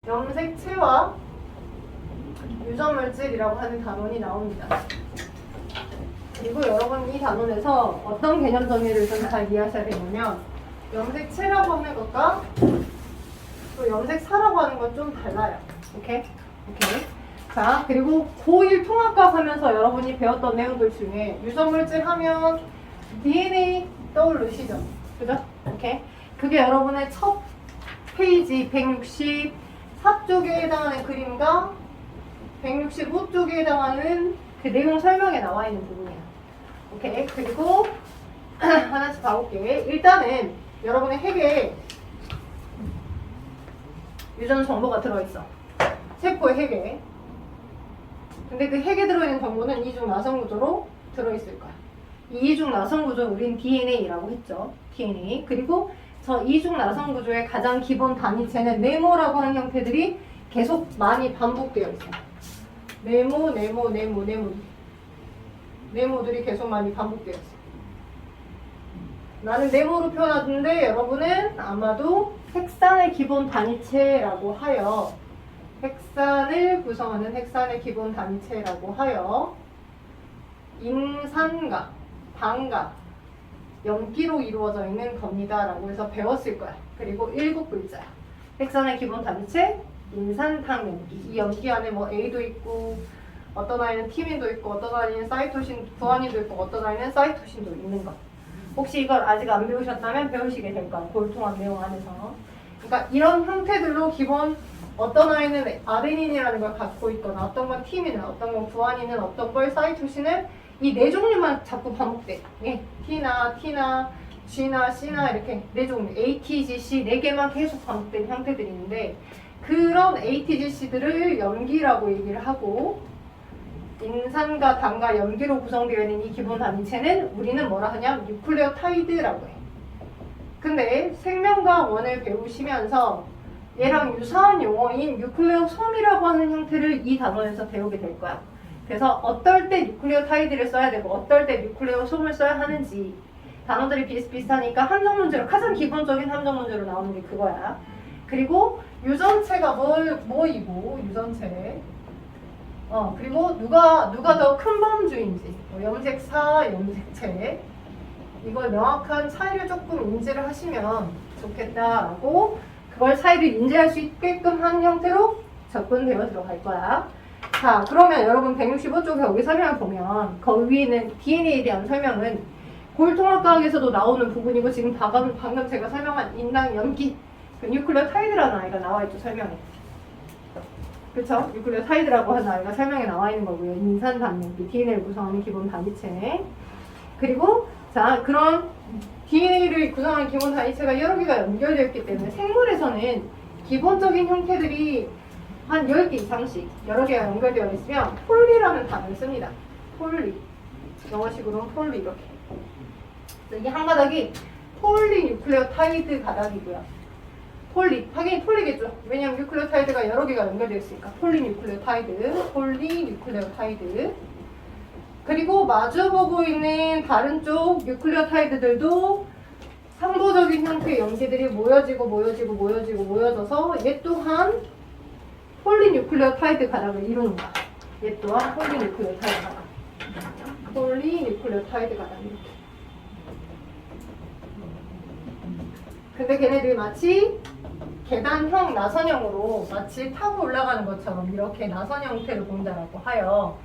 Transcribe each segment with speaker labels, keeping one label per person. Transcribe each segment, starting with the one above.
Speaker 1: 염색체와 유전물질이라고 하는 단원이 나옵니다. 그리고 여러분 이 단원에서 어떤 개념 정의를 좀 잘 이해하셔야 되냐면 염색체라고 하는 것과 또 염색사라고 하는 건 좀 달라요. 오케이? 자, 그리고 고1 통합과학 하면서 여러분이 배웠던 내용들 중에 유전물질 하면 DNA 떠오르시죠? 그죠? 오케이? 그게 여러분의 첫 페이지 164쪽에 해당하는 그림과 165쪽에 해당하는 그 내용 설명에 나와 있는 부분이야. 오케이? 그리고 하나씩 봐볼게. 일단은 여러분의 핵에 유전 정보가 들어있어. 세포의 핵에. 근데 그 핵에 들어있는 정보는 이중 나선 구조로 들어있을 거야. 이 이중 나선 구조 우린 DNA라고 했죠. DNA. 그리고 저 이중 나선 구조의 가장 기본 단위체는 네모라고 하는 형태들이 계속 많이 반복되어 있어. 네모들이 계속 많이 반복되어 있어. 나는 네모로 표현하는데 여러분은 아마도 핵산의 기본 단위체라고 하여 핵산을 구성하는 핵산의 기본 단위체라고 하여 인산과 당과 염기로 이루어져 있는 겁니다 라고 해서 배웠을 거야. 그리고 7글자야. 핵산의 기본 단위체 인산, 당, 염기. 이 염기 안에 뭐 A도 있고 어떤 아이는 티민도 있고 어떤 아이는 사이토신, 구아닌도 있고 어떤 아이는 사이토신도 있는 거. 혹시 이걸 아직 안 배우셨다면 배우시게 될 거야. 골통합 내용 안에서. 그러니까 이런 형태들로 기본 어떤 아이는 아데닌이라는 걸 갖고 있거나 어떤 건 티민을, 어떤 건 구아닌은, 어떤 걸 사이토신을 이 네 종류만 자꾸 반복돼. 예, T나 G나 C나 이렇게 네 종류 A, T, G, C 네 개만 계속 반복된 형태들이 있는데 그런 A, T, G, C들을 염기라고 얘기를 하고 인산과 당과 염기로 구성되어 있는 이 기본 단위체는 우리는 뭐라 하냐면 뉴클레오타이드라고 해. 근데 생명과학원을 배우시면서 얘랑 유사한 용어인 뉴클레오솜이라고 하는 형태를 이 단원에서 배우게 될 거야. 그래서 어떨 때 뉴클레오타이드를 써야 되고 어떨 때 뉴클레오솜을 써야 하는지 단어들이 비슷비슷하니까 함정 문제로 가장 기본적인 함정 문제로 나오는 게 그거야. 그리고 유전체가 뭐이고 유전체 그리고 누가 더 큰 범주인지 염색사, 염색체 이걸 명확한 차이를 조금 인지를 하시면 좋겠다라고 그걸 차이를 인지할 수 있게끔 한 형태로 접근되어 들어갈 거야. 자, 그러면 여러분 165쪽에 여기 설명을 보면 거기 위에는 DNA에 대한 설명은 고일통합과학에서도 나오는 부분이고 지금 방금 제가 설명한 인당, 염기, 그 뉴클레오타이드라는 아이가 나와 있죠, 설명에. 그쵸? 뉴클레오타이드라고 하는 아이가 설명에 나와 있는 거고요. 인산, 당, 염기, DNA를 구성하는 기본 단위체. 그리고 자, 그런 DNA를 구성하는 기본 단위체가 여러 개가 연결되어 있기 때문에 생물에서는 기본적인 형태들이 한 10개 이상씩 여러 개가 연결되어 있으면 폴리라는 단어를 씁니다. 폴리. 영어식으로는 폴리 이렇게. 이게 한 가닥이 폴리뉴클레오타이드 가닥이고요. 폴리. 하긴 폴리겠죠. 왜냐면 뉴클레오타이드가 여러 개가 연결되어 있으니까. 폴리뉴클레오타이드. 그리고 마주보고 있는 다른 쪽 뉴클레오타이드들도 상도적인 형태의 염기들이 모여져서 얘 또한 폴리뉴클레오타이드 가닥을 이루는 거야. 얘 또한 폴리뉴클레오타이드 가닥. 폴리뉴클레오타이드 가닥 이렇게. 근데 걔네들이 마치 계단형 나선형으로 마치 타고 올라가는 것처럼 이렇게 나선 형태를 본다라고 하여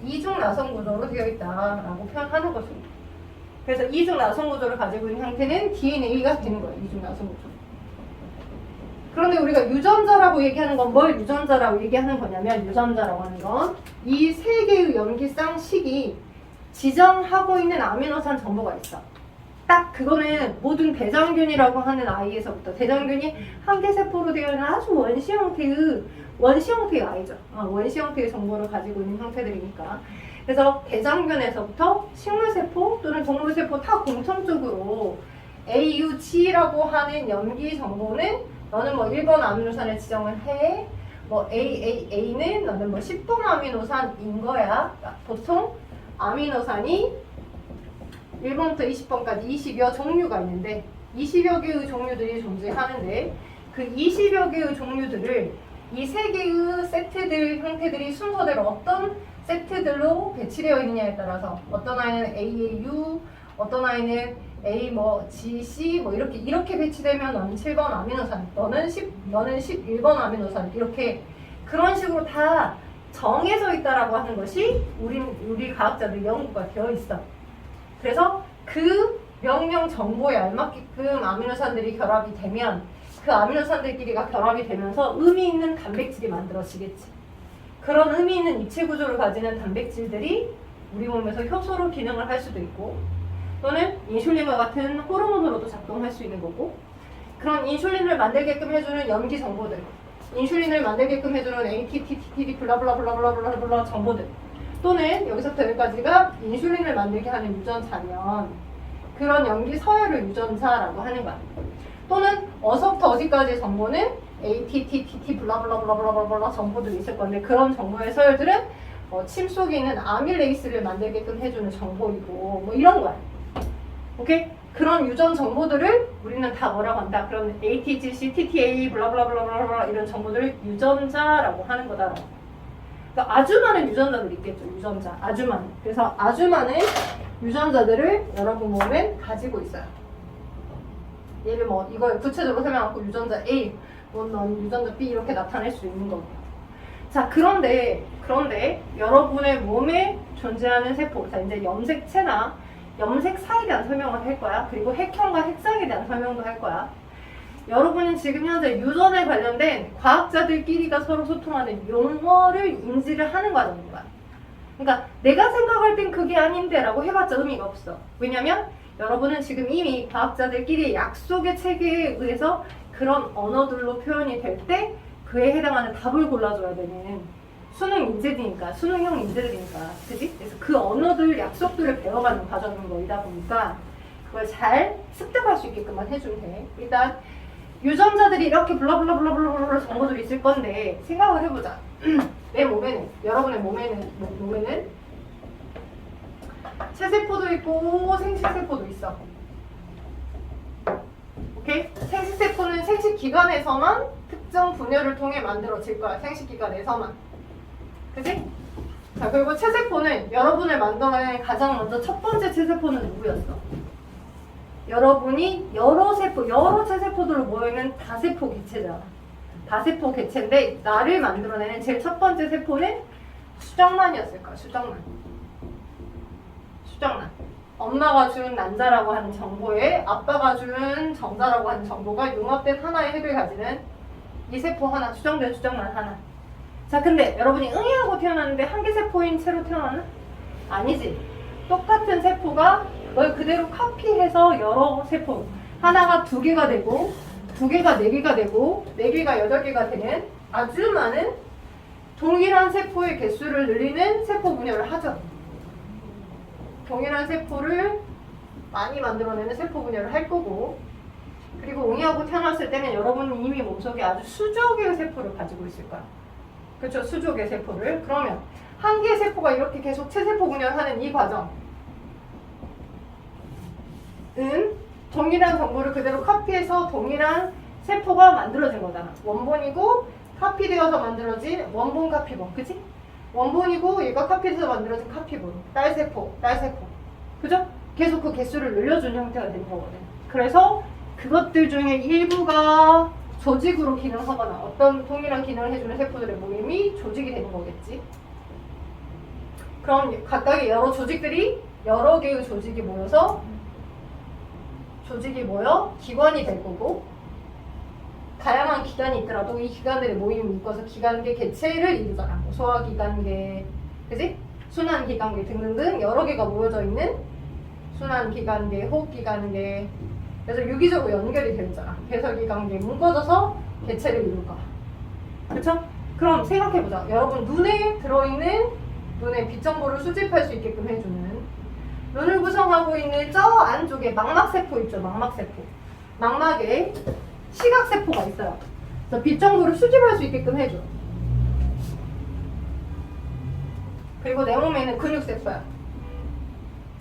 Speaker 1: 이중 나선 구조로 되어 있다라고 표현하는 것입니다. 그래서 이중 나선 구조를 가지고 있는 형태는 DNA가 되는 거예요. 이중 나선 구조. 그런데 우리가 유전자라고 얘기하는 건 뭘 유전자라고 얘기하는 거냐면 유전자라고 하는 건 이 세 개의 염기쌍식이 지정하고 있는 아미노산 정보가 있어. 딱 그거는 모든 대장균이라고 하는 아이에서부터 대장균이 한 개 세포로 되어 있는 아주 원시 형태의 아이죠. 원시 형태의 정보를 가지고 있는 형태들이니까. 그래서 대장균에서부터 식물세포 또는 동물세포 다 공통적으로 AUG라고 하는 염기 정보는 너는 뭐 1번 아미노산을 지정을 해. 뭐 AAA는 너는 뭐 10번 아미노산인 거야. 보통 아미노산이 1번부터 20번까지 20여 종류가 있는데 20여 개의 종류들이 존재하는데 그 20여 개의 종류들을 이 세 개의 세트들 형태들이 순서대로 어떤 세트들로 배치되어 있느냐에 따라서 어떤 아이는 AAU, 어떤 아이는 A 뭐 GC 뭐 이렇게 배치되면 너는 7번 아미노산, 너는 11번 아미노산 이렇게 그런 식으로 다 정해져 있다라고 하는 것이 우리 과학자들 연구가 되어 있어. 그래서 그 명령 정보에 알맞게끔 아미노산들이 결합이 되면 그 아미노산들끼리가 결합이 되면서 의미 있는 단백질이 만들어지겠지. 그런 의미 있는 입체 구조를 가지는 단백질들이 우리 몸에서 효소로 기능을 할 수도 있고 또는 인슐린과 같은 호르몬으로도 작동할 수 있는 거고 그런 인슐린을 만들게끔 해주는 염기 정보들 인슐린을 만들게끔 해주는 ATP, TTD 블라블라블라블라블라 정보들 또는 여기서부터 여기까지가 인슐린을 만들게 하는 유전자면 그런 염기 서열을 유전자라고 하는 거야. 또는 어서부터 어디까지의 정보는 ATT, TT 블라블라블라블라블라 정보들이 있을 건데 그런 정보의 서열들은 침 속에 있는 아밀레이스를 만들게끔 해주는 정보이고 뭐 이런 거야. 오케이? 그런 유전 정보들을 우리는 다 뭐라고 한다? 그런 ATGC, TTA 블라블라블라블라 이런 정보들을 유전자라고 하는 거다. 그러니까 아주 많은 유전자들이 있겠죠. 유전자. 아주 많은. 그래서 아주 많은 유전자들을 여러분 몸에 가지고 있어요. 얘를 뭐 이걸 구체적으로 설명하고 유전자 A, 넌 유전자 B 이렇게 나타낼 수 있는 거고요. 자, 그런데 여러분의 몸에 존재하는 세포, 자 이제 염색체나 염색사에 대한 설명을 할 거야. 그리고 핵형과 핵상에 대한 설명도 할 거야. 여러분은 지금 현재 유전에 관련된 과학자들끼리가 서로 소통하는 용어를 인지를 하는 과정인 거야. 그러니까 내가 생각할 땐 그게 아닌데 라고 해봤자 의미가 없어. 왜냐면 여러분은 지금 이미 과학자들끼리 약속의 체계에 의해서 그런 언어들로 표현이 될 때 그에 해당하는 답을 골라줘야 되는 수능 인재들이니까, 수능형 인재들이니까, 그지? 그래서 그 언어들, 약속들을 배워가는 과정인 거이다 보니까 그걸 잘 습득할 수 있게끔만 해주면 돼. 일단 유전자들이 이렇게 블라블라블라블라 정보들이 있을 건데 생각을 해보자. 내 몸에는, 여러분의 몸에는 체세포도 있고 생식세포도 있어. 오케이? 생식세포는 생식기관에서만 특정 분열을 통해 만들어질 거야. 생식기관에서만. 그치? 자, 그리고 체세포는 여러분을 만들어낸 가장 먼저 첫 번째 체세포는 누구였어? 여러분이 여러 체세포들로 모여있는 다세포 개체잖아. 다세포 개체인데 나를 만들어내는 제일 첫 번째 세포는 수정란이었을 거야. 수정란. 엄마가 준 난자라고 하는 정보에 아빠가 준 정자라고 하는 정보가 융합된 하나의 핵을 가지는 이 세포 하나, 수정된 수정란 하나. 자, 근데 여러분이 응애하고 태어났는데 한 개 세포인 채로 태어났나? 아니지. 똑같은 세포가 그걸 그대로 카피해서 여러 세포, 하나가 2개가 되고 2개가 4개가 되고 4개가 8개가 되는 아주 많은 동일한 세포의 개수를 늘리는 세포 분열을 하죠. 동일한 세포를 많이 만들어내는 세포 분열을 할 거고, 그리고 응애하고 태어났을 때는 여러분은 이미 몸속에 아주 수조 개의 세포를 가지고 있을 거야. 그렇죠? 수조 개의 세포를. 그러면 한 개의 세포가 이렇게 계속 체세포 분열하는 이 과정은 동일한 정보를 그대로 카피해서 동일한 세포가 만들어진 거잖아. 원본이고 카피되어서 만들어진 원본 카피본. 그치? 원본이고 얘가 카피돼서 만들어진 카피본. 딸세포. 그죠? 계속 그 개수를 늘려주는 형태가 되는 거거든. 그래서 그것들 중에 일부가 조직으로 기능하거나 어떤 동일한 기능을 해주는 세포들의 모임이 조직이 되는 거겠지. 그럼 각각의 여러 조직들이 여러 개의 조직이 모여 기관이 될 거고, 다양한 기관이 있더라도 이 기관들의 모임이 묶어서 기관계 개체를 이루잖아. 뭐 소화기관계, 그지? 순환기관계 등등등 여러 개가 모여져 있는 순환기관계, 호흡기관계. 그래서 유기적으로 연결이 되잖아. 배설기관계 묶어져서 개체를 이룰 거야. 그렇죠? 그럼 생각해보자. 여러분 눈에 들어있는 눈의 빛 정보를 수집할 수 있게끔 해주는, 눈을 구성하고 있는 저 안쪽에 망막세포 있죠. 망막에 시각세포가 있어요. 그래서 빛 정보를 수집할 수 있게끔 해줘. 그리고 내 몸에 있는 근육세포야.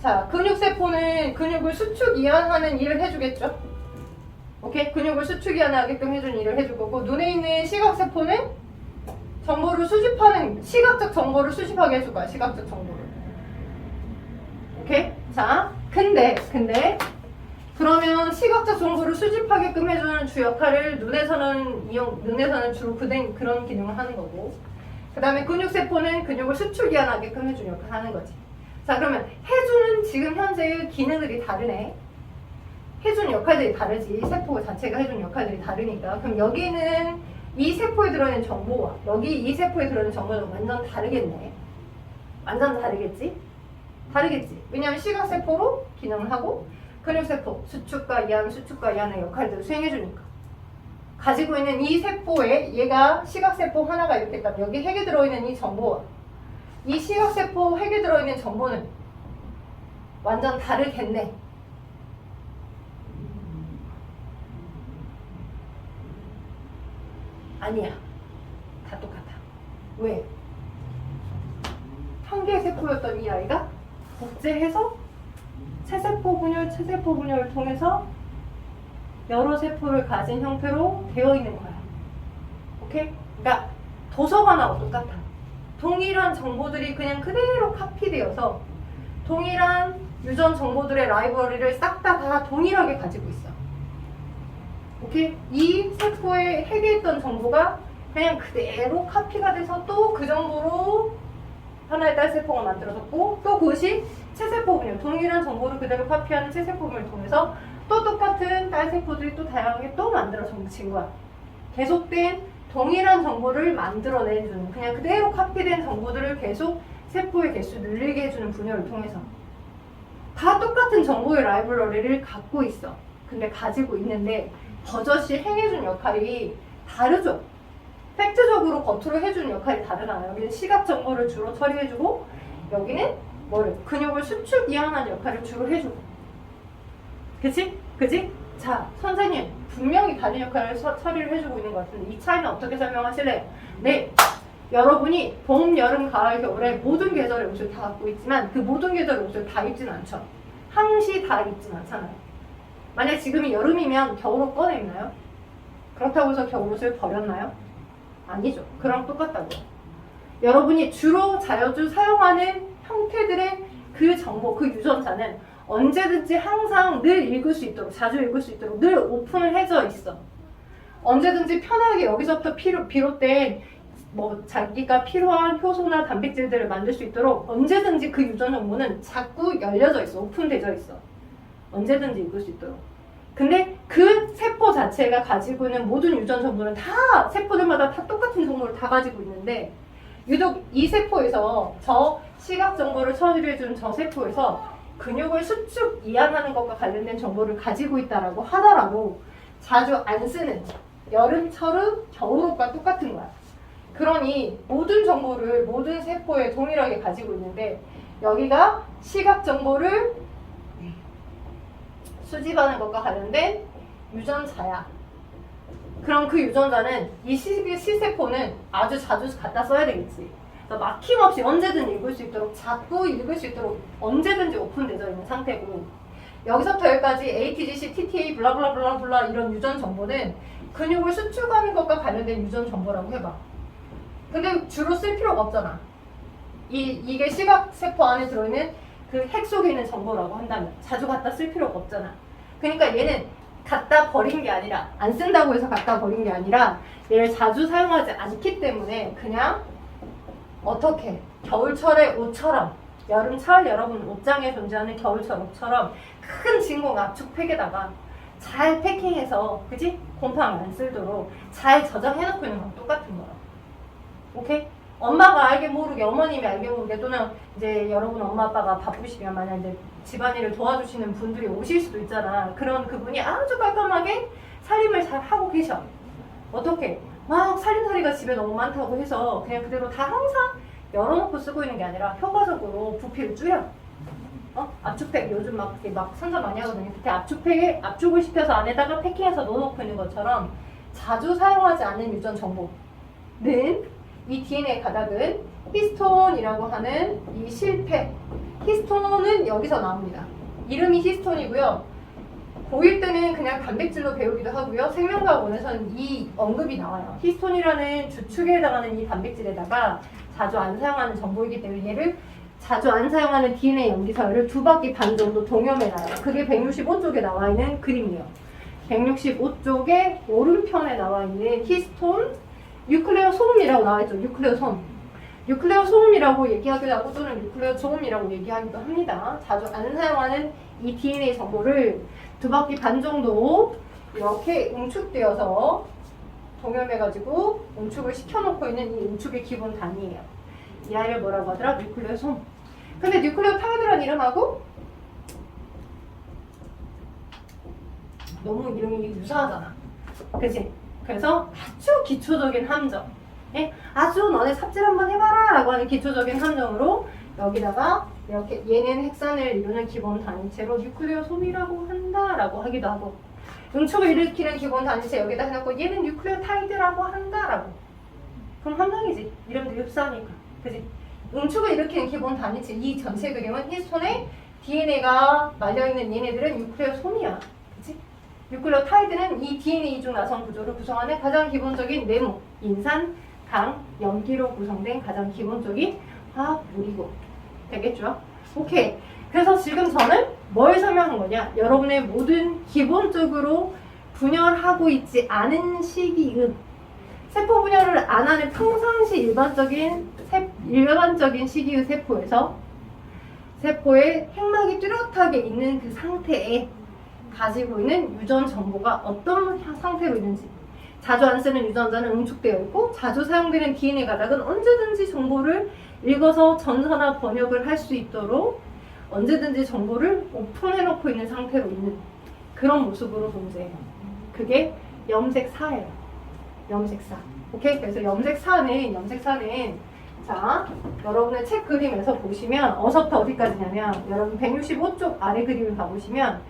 Speaker 1: 자, 근육세포는 근육을 수축 이완하는 일을 해주겠죠. 오케이? 근육을 수축 이완하게끔 해주는 일을 해줄 거고, 눈에 있는 시각세포는 수집하는 시각적 정보를 수집하게 해줄 거야. 시각적 정보를. 오케이? 자, 근데 그러면 시각적 정보를 수집하게끔 해주는 주 역할을 눈에서는 주로 그런 기능을 하는 거고, 그 다음에 근육세포는 근육을 수축 이완하게끔 해주는 역할을 하는 거지. 자, 그러면 해주는 지금 현재의 기능들이 다르네. 해주는 역할들이 다르지. 세포 자체가 해주는 역할들이 다르니까. 그럼 여기는 이 세포에 들어있는 정보와 여기 이 세포에 들어있는 정보는 완전 다르겠네. 완전 다르겠지? 다르겠지. 왜냐하면 시각세포로 기능을 하고 근육세포, 수축과 이완의 역할들을 수행해주니까. 가지고 있는 이 세포에 얘가 시각세포 하나가 이렇게 있다면 여기 핵에 들어있는 이 정보와 이 시각세포 핵에 들어있는 정보는 완전 다르겠네. 아니야. 다 똑같아. 왜? 한 개의 세포였던 이 아이가 복제해서 체세포 분열을 통해서 여러 세포를 가진 형태로 되어 있는 거야. 오케이? 그러니까 도서관하고 똑같아. 동일한 정보들이 그냥 그대로 카피되어서 동일한 유전 정보들의 라이브러리를 싹 다 동일하게 가지고 있어. 오케이? 이 세포의 핵에 있던 정보가 그냥 그대로 카피가 돼서 또 그 정보로 하나의 딸세포가 만들어졌고, 또 그것이 체세포 분열, 동일한 정보를 그대로 카피하는 체세포 분열을 통해서 또 똑같은 딸세포들이 또 다양하게 또 만들어진 거야. 계속된 동일한 정보를 만들어내주는, 그냥 그대로 카피된 정보들을 계속 세포의 개수 늘리게 해주는 분열을 통해서 다 똑같은 정보의 라이브러리를 갖고 있어. 근데 가지고 있는데 버젓이 행해준 역할이 다르죠. 팩트적으로 겉으로 해주는 역할이 다르잖아요. 여기는 시각 정보를 주로 처리해주고 여기는 뭐를? 근육을 수축 이완하는 역할을 주로 해주고. 그치? 그치? 자, 선생님 분명히 다른 역할을 처리를 해주고 있는 것 같은데 이 차이는 어떻게 설명하실래요? 네, 여러분이 봄, 여름, 가을, 겨울에 모든 계절의 옷을 다 갖고 있지만 그 모든 계절의 옷을 다 입진 않죠. 항시 다 입진 않잖아요. 만약 지금이 여름이면 겨울옷 꺼내 입나요? 그렇다고 해서 겨울옷을 버렸나요? 아니죠. 그랑 똑같다고요. 여러분이 주로 자주 사용하는 형태들의 그 정보, 그 유전자는 언제든지 항상 늘 읽을 수 있도록, 자주 읽을 수 있도록 늘 오픈을 해져 있어. 언제든지 편하게 여기서부터 비롯된 뭐 자기가 필요한 효소나 단백질들을 만들 수 있도록 언제든지 그 유전 정보는 자꾸 열려져 있어. 오픈되어 있어. 언제든지 읽을 수 있도록. 근데 그 세포 자체가 가지고 있는 모든 유전 정보는 다 세포들마다 다 똑같은 정보를 다 가지고 있는데 유독 이 세포에서 저 시각 정보를 처리해주는 저 세포에서 근육을 수축 이완하는 것과 관련된 정보를 가지고 있다라고 하더라도 자주 안 쓰는 여름철은 겨울옷과 똑같은 거야. 그러니 모든 정보를 모든 세포에 동일하게 가지고 있는데 여기가 시각 정보를 수집하는 것과 관련된 유전자야. 그럼 그 유전자는 이 C세포는 아주 자주 갖다 써야 되겠지. 막힘없이 언제든 읽을 수 있도록 자꾸 읽을 수 있도록 언제든지 오픈되어 있는 상태고 여기서부터 여기까지 ATGC, TTA, 블라블라블라블라 이런 유전 정보는 근육을 수축하는 것과 관련된 유전 정보라고 해봐. 근데 주로 쓸 필요가 없잖아. 이게 시각세포 안에 들어있는 그 핵 속에 있는 정보라고 한다면 자주 갖다 쓸 필요가 없잖아. 그러니까 얘는 갖다 버린 게 아니라 안 쓴다고 해서 갖다 버린 게 아니라 얘를 자주 사용하지 않기 때문에 그냥 어떻게 겨울철의 옷처럼 여름철 여러분 옷장에 존재하는 겨울철 옷처럼 큰 진공 압축팩에다가 잘 패킹해서 그지? 곰팡이 안 쓸도록 잘 저장해놓고 있는 건 똑같은 거야. 오케이? 엄마가 알게 모르게 어머님이 알게 모르게 또는 이제 여러분 엄마 아빠가 바쁘시면 만약 이제 집안일을 도와주시는 분들이 오실 수도 있잖아. 그런 그분이 아주 깔끔하게 살림을 잘 하고 계셔. 어떻게? 막 살림살이가 집에 너무 많다고 해서 그냥 그대로 다 항상 열어놓고 쓰고 있는 게 아니라 효과적으로 부피를 줄여. 압축팩 요즘 막 선전 많이 하거든요. 그때 압축팩에 압축을 시켜서 안에다가 패킹해서 넣어놓고 있는 것처럼 자주 사용하지 않는 유전 정보는 이 DNA 가닥은 히스톤이라고 하는 이 실패. 히스톤은 여기서 나옵니다. 이름이 히스톤이고요. 고1 때는 그냥 단백질로 배우기도 하고요. 생명과학원에서는 이 언급이 나와요. 히스톤이라는 주축에 해당하는 이 단백질에다가 자주 안 사용하는 정보이기 때문에 얘를 자주 안 사용하는 DNA 염기서열을 2바퀴 반 정도 동염해놔요. 그게 165쪽에 나와 있는 그림이에요. 165쪽에 오른편에 나와 있는 히스톤 뉴클레오 소음이라고 나와있죠. 뉴클레오 소음. 뉴클레오 소음이라고 얘기하기도 하고 또는 뉴클레오 소음이라고 얘기하기도 합니다. 자주 안 사용하는 이 DNA 정보를 2바퀴 반 정도 이렇게 응축되어서 동염해가지고 응축을 시켜놓고 있는 이 응축의 기본 단위예요. 이 아이를 뭐라고 하더라? 뉴클레오 소음. 근데 뉴클레오 타이드란 이름하고 너무 이름이 유사하잖아. 그치? 그래서 아주 기초적인 함정. 예? 아주 너네 삽질 한번 해봐라 라고 하는 기초적인 함정으로 여기다가 이렇게 얘는 핵산을 이루는 기본 단위체로 뉴클레오 솜이라고 한다라고 하기도 하고 응축을 일으키는 기본 단위체 여기다 해놓고 얘는 뉴클레오 타이드라고 한다라고. 그럼 함정이지. 이름도 흡사하니까. 그치? 응축을 일으키는 기본 단위체 이 전체 그림은 히스톤의 DNA가 말려있는 얘네들은 뉴클레오 솜이야. 그치? 뉴클레오 타이드는 이 DNA 이중 나성 구조를 구성하는 가장 기본적인 네모, 인산, 당, 염기로 구성된 가장 기본적인 화합물이고 되겠죠? 오케이. 그래서 지금 저는 뭘 설명한 거냐? 여러분의 모든 기본적으로 분열하고 있지 않은 시기은 세포 분열을 안 하는 평상시 일반적인 시기의 세포에서 세포의 핵막이 뚜렷하게 있는 그 상태에 가지고 있는 유전 정보가 어떤 상태로 있는지 자주 안 쓰는 유전자는 응축되어 있고 자주 사용되는 DNA 가닥은 언제든지 정보를 읽어서 전서나 번역을 할 수 있도록 언제든지 정보를 오픈해놓고 있는 상태로 있는 그런 모습으로 존재해요. 그게 염색사예요. 염색사. 오케이? 그래서 염색사는 자, 여러분의 책 그림에서 보시면 어서부터 어디까지냐면 여러분 165쪽 아래 그림을 봐보시면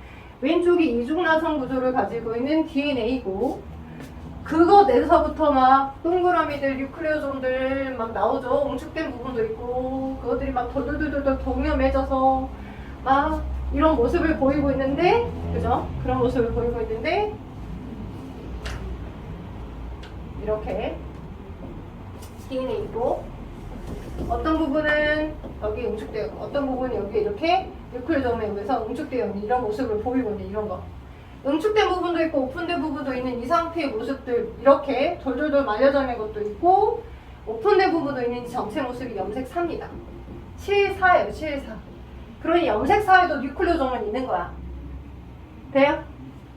Speaker 1: 왼쪽이 이중나선 구조를 가지고 있는 DNA고 그것에서부터 막 동그라미들, 뉴클레오존들 막 나오죠. 응축된 부분도 있고 그것들이 막 돌돌돌돌 동염해져서 막 이런 모습을 보이고 있는데 그죠? 그런 모습을 보이고 있는데 이렇게 DNA고 어떤 부분은 여기 응축되어 있고 어떤 부분은 여기 이렇게 뉴클레오존에 의해서 응축되어 있는 이런 모습을 보이고 있는 이런 거 응축된 부분도 있고 오픈된 부분도 있는 이 상태의 모습들 이렇게 돌돌돌 말려져 있는 것도 있고 오픈된 부분도 있는 이 전체 모습이 염색사입니다. 7사예요. 7사. 그러니 염색사에도 뉴클레오솜은 있는 거야. 돼요?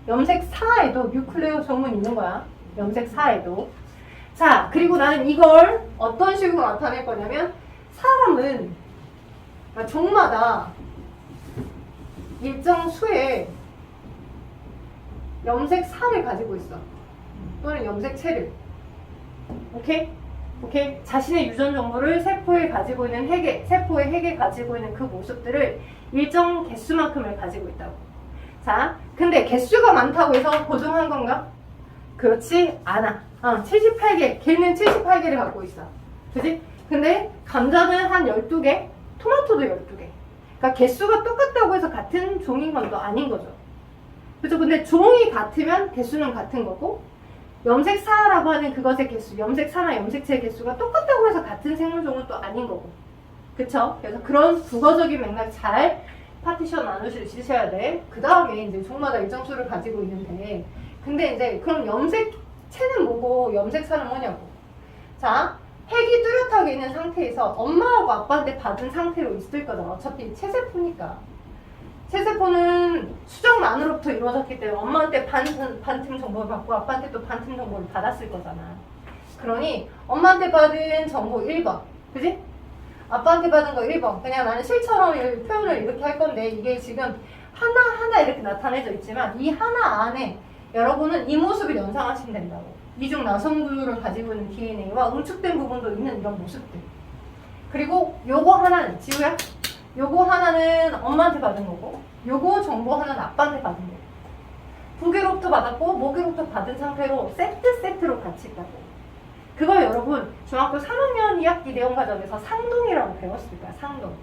Speaker 1: 염색사에도 뉴클레오솜은 있는 거야. 염색사에도. 자, 그리고 나는 이걸 어떤 식으로 나타낼 거냐면 사람은 그러니까 종마다 일정 수의 염색사를 가지고 있어. 또는 염색체를. 오케이? 오케이? 자신의 유전 정보를 세포에 가지고 있는 세포의 핵에 가지고 있는 그 모습들을 일정 개수만큼을 가지고 있다고. 자, 근데 개수가 많다고 해서 고정한 건가? 그렇지 않아. 78개. 걔는 78개를 갖고 있어. 그치? 근데 감자는 한 12개, 토마토도 12개. 그러니까 개수가 똑같다고 해서 같은 종인 건 또 아닌 거죠. 그죠? 근데 종이 같으면 개수는 같은 거고 염색사라고 하는 그것의 개수, 염색사나 염색체의 개수가 똑같다고 해서 같은 생물종은 또 아닌 거고 그쵸? 그래서 그런 국어적인 맥락 잘 파티션 나누시셔야 돼. 그 다음에 이제 종마다 일정 수를 가지고 있는데 근데 이제 그럼 염색체는 뭐고 염색사는 뭐냐고. 자, 핵이 뚜렷하게 있는 상태에서 엄마하고 아빠한테 받은 상태로 있을 거잖아. 어차피 체세포니까. 체세포는 수정란으로부터 이루어졌기 때문에 엄마한테 반틈 정보를 받고 아빠한테 또 반틈 정보를 받았을 거잖아. 그러니 엄마한테 받은 정보 1번. 그지? 아빠한테 받은 거 1번. 그냥 나는 실처럼 표현을 이렇게 할 건데 이게 지금 하나하나 이렇게 나타내져 있지만 이 하나 안에 여러분은 이 모습을 연상하시면 된다고. 이중 나성구조를 가지고 있는 DNA와 응축된 부분도 있는 이런 모습들. 그리고 요거 하나는 지우야? 요거 하나는 엄마한테 받은 거고 요거 정보 하나는 아빠한테 받은 거고 부계로부터 받았고 모계로부터 받은 상태로 세트로 같이 있다고. 그걸 여러분 중학교 3학년 2학기 내용과정에서 상동이라고 배웠을 거야. 상동.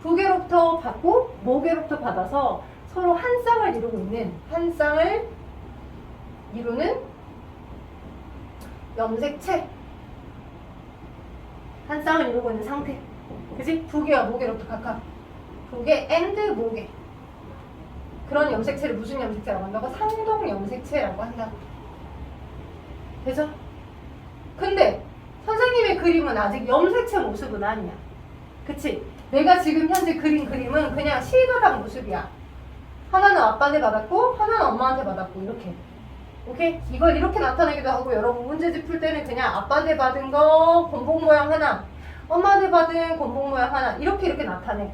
Speaker 1: 부계로부터 받고 모계로부터 받아서 서로 한 쌍을 이루고 있는, 한 쌍을 이루는 염색체. 한 쌍을 이루고 있는 상태. 그치? 두 개와 모개로부터 각각. 두 개 and 모개. 그런 염색체를 무슨 염색체라고 한다고? 상동 염색체라고 한다. 되죠? 근데 선생님의 그림은 아직 염색체 모습은 아니야. 그치? 내가 지금 현재 그린 그림은 그냥 시도당 모습이야. 하나는 아빠한테 받았고 하나는 엄마한테 받았고 이렇게. 오케이? 이걸 이렇게 나타내기도 하고 여러분 문제집 풀 때는 그냥 아빠한테 받은 거 곤봉 모양 하나, 엄마한테 받은 곤봉 모양 하나 이렇게 나타내.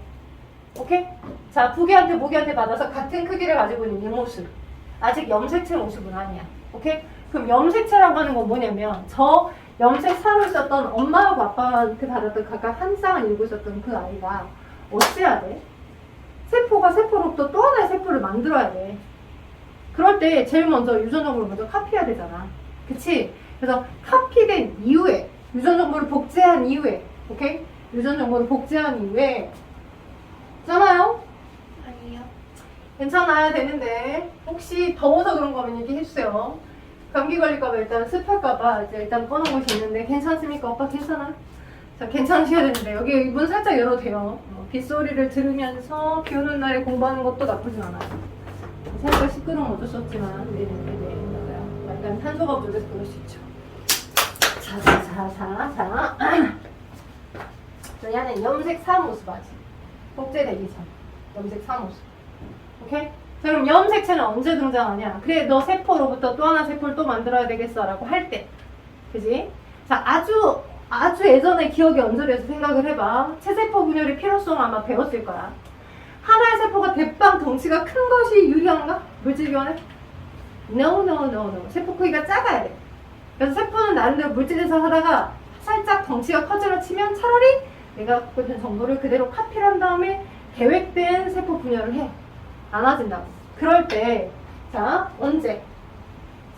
Speaker 1: 오케이? 자, 부기한테 모기한테 받아서 같은 크기를 가지고 있는 이 모습. 아직 염색체 모습은 아니야. 오케이? 그럼 염색체라고 하는 건 뭐냐면 저 염색 사로 있었던 엄마하고 아빠한테 받았던 각각 한 쌍을 이루고 있었던 그 아이가 어찌해야 돼? 세포가 세포로부터 또 하나의 세포를 만들어야 돼. 그럴 때 제일 먼저 유전 정보를 먼저 카피해야 되잖아. 그치? 그래서 카피된 이후에 유전 정보를 복제한 이후에 오케이? 유전 정보를 복제한 이후에 있잖아요?
Speaker 2: 아니요.
Speaker 1: 괜찮아야 되는데 혹시 더워서 그런 거면 얘기해주세요. 감기 걸릴까봐 일단 습할까봐 이제 일단 꺼놓은 곳이 있는데 괜찮습니까? 오빠 괜찮아? 자, 괜찮으셔야 되는데 여기 문 살짝 열어도 돼요. 빗소리를 들으면서 비 오는 날에 공부하는 것도 나쁘진 않아요. 살짝 시끄러운 어쩔 수 없지만 네네네 맞아요. 약간 탄소가 부족해서 그럴 수 있죠. 자. 자, 얘는 염색 3모습 아직 복제되기 전 염색 3모습. 오케이? 자, 그럼 염색체는 언제 등장하냐? 그래, 너 세포로부터 또 하나 세포를 또 만들어야 되겠어 라고 할 때. 그지? 자, 아주 예전에 기억이 언저리에서 생각을 해봐. 체세포 분열의 필요성을 아마 배웠을 거야. 하나의 세포가 대빵 덩치가 큰 것이 유리한가? 물질교환에? No. 세포 크기가 작아야 돼. 그래서 세포는 나름대로 물질에서 하다가 살짝 덩치가 커지려 치면 차라리 내가 갖고 있는 정보를 그대로 카피를 한 다음에 계획된 세포 분열을 해. 나눠진다고. 그럴 때, 자, 언제?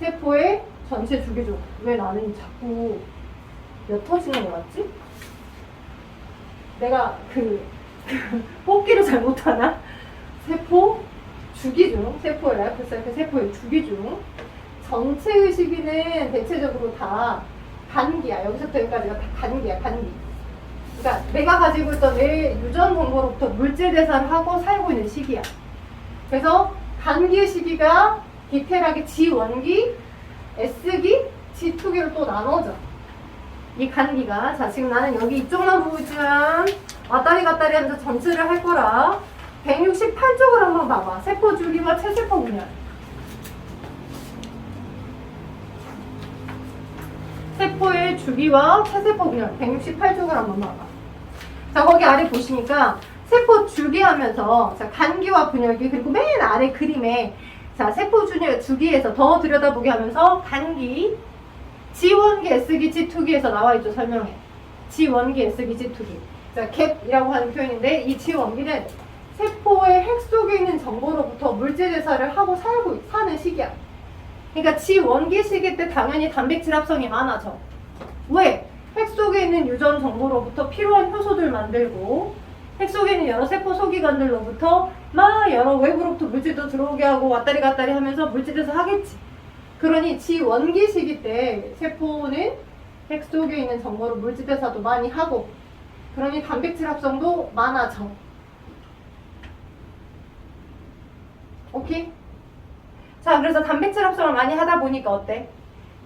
Speaker 1: 세포의 전체 주기종. 왜 나는 자꾸 옅어지는 것 같지? 내가 뽑기를 잘못하나? 세포 주기중, 세포의 라이프 사이클, 세포의 주기중. 전체의 시기는 대체적으로 다 간기야. 여기서부터 여기까지가 다 간기야, 간기. 그러니까 내가 가지고 있던 내 유전 정보로부터 물질 대사를 하고 살고 있는 시기야. 그래서 간기의 시기가 디테일하게 G1기, S기, G2기로 또 나눠져. 이 간기가. 자, 지금 나는 여기 이쪽만 보고 있지만 왔다리 갔다리 하면서 전체를 할 거라 168쪽을 한번 봐봐. 세포 주기와 체세포 분열. 세포의 주기와 체세포 분열 168쪽을 한번 봐봐. 자, 거기 아래 보시니까 세포 주기 하면서 자, 간기와 분열기 그리고 맨 아래 그림에 자, 세포 주기에서 더 들여다보게 하면서 간기 G1기, S기, G2기에서 나와있죠. 설명에 G1기, S기, G2기. 자, 갭이라고 하는 표현인데 이 G1기는 세포의 핵 속에 있는 정보로부터 물질 대사를 하고 사는 시기야. 그러니까 G1기 시기 때 당연히 단백질 합성이 많아져. 왜? 핵 속에 있는 유전 정보로부터 필요한 효소들 만들고 핵 속에 있는 여러 세포 소기관들로부터 막 여러 외부로부터 물질도 들어오게 하고 왔다리 갔다리 하면서 물질에서 하겠지. 그러니 G1기 시기 때 세포는 핵 속에 있는 정보로 물질 대사도 많이 하고 그러니 단백질 합성도 많아져. 오케이? 자, 그래서 단백질 합성을 많이 하다 보니까 어때?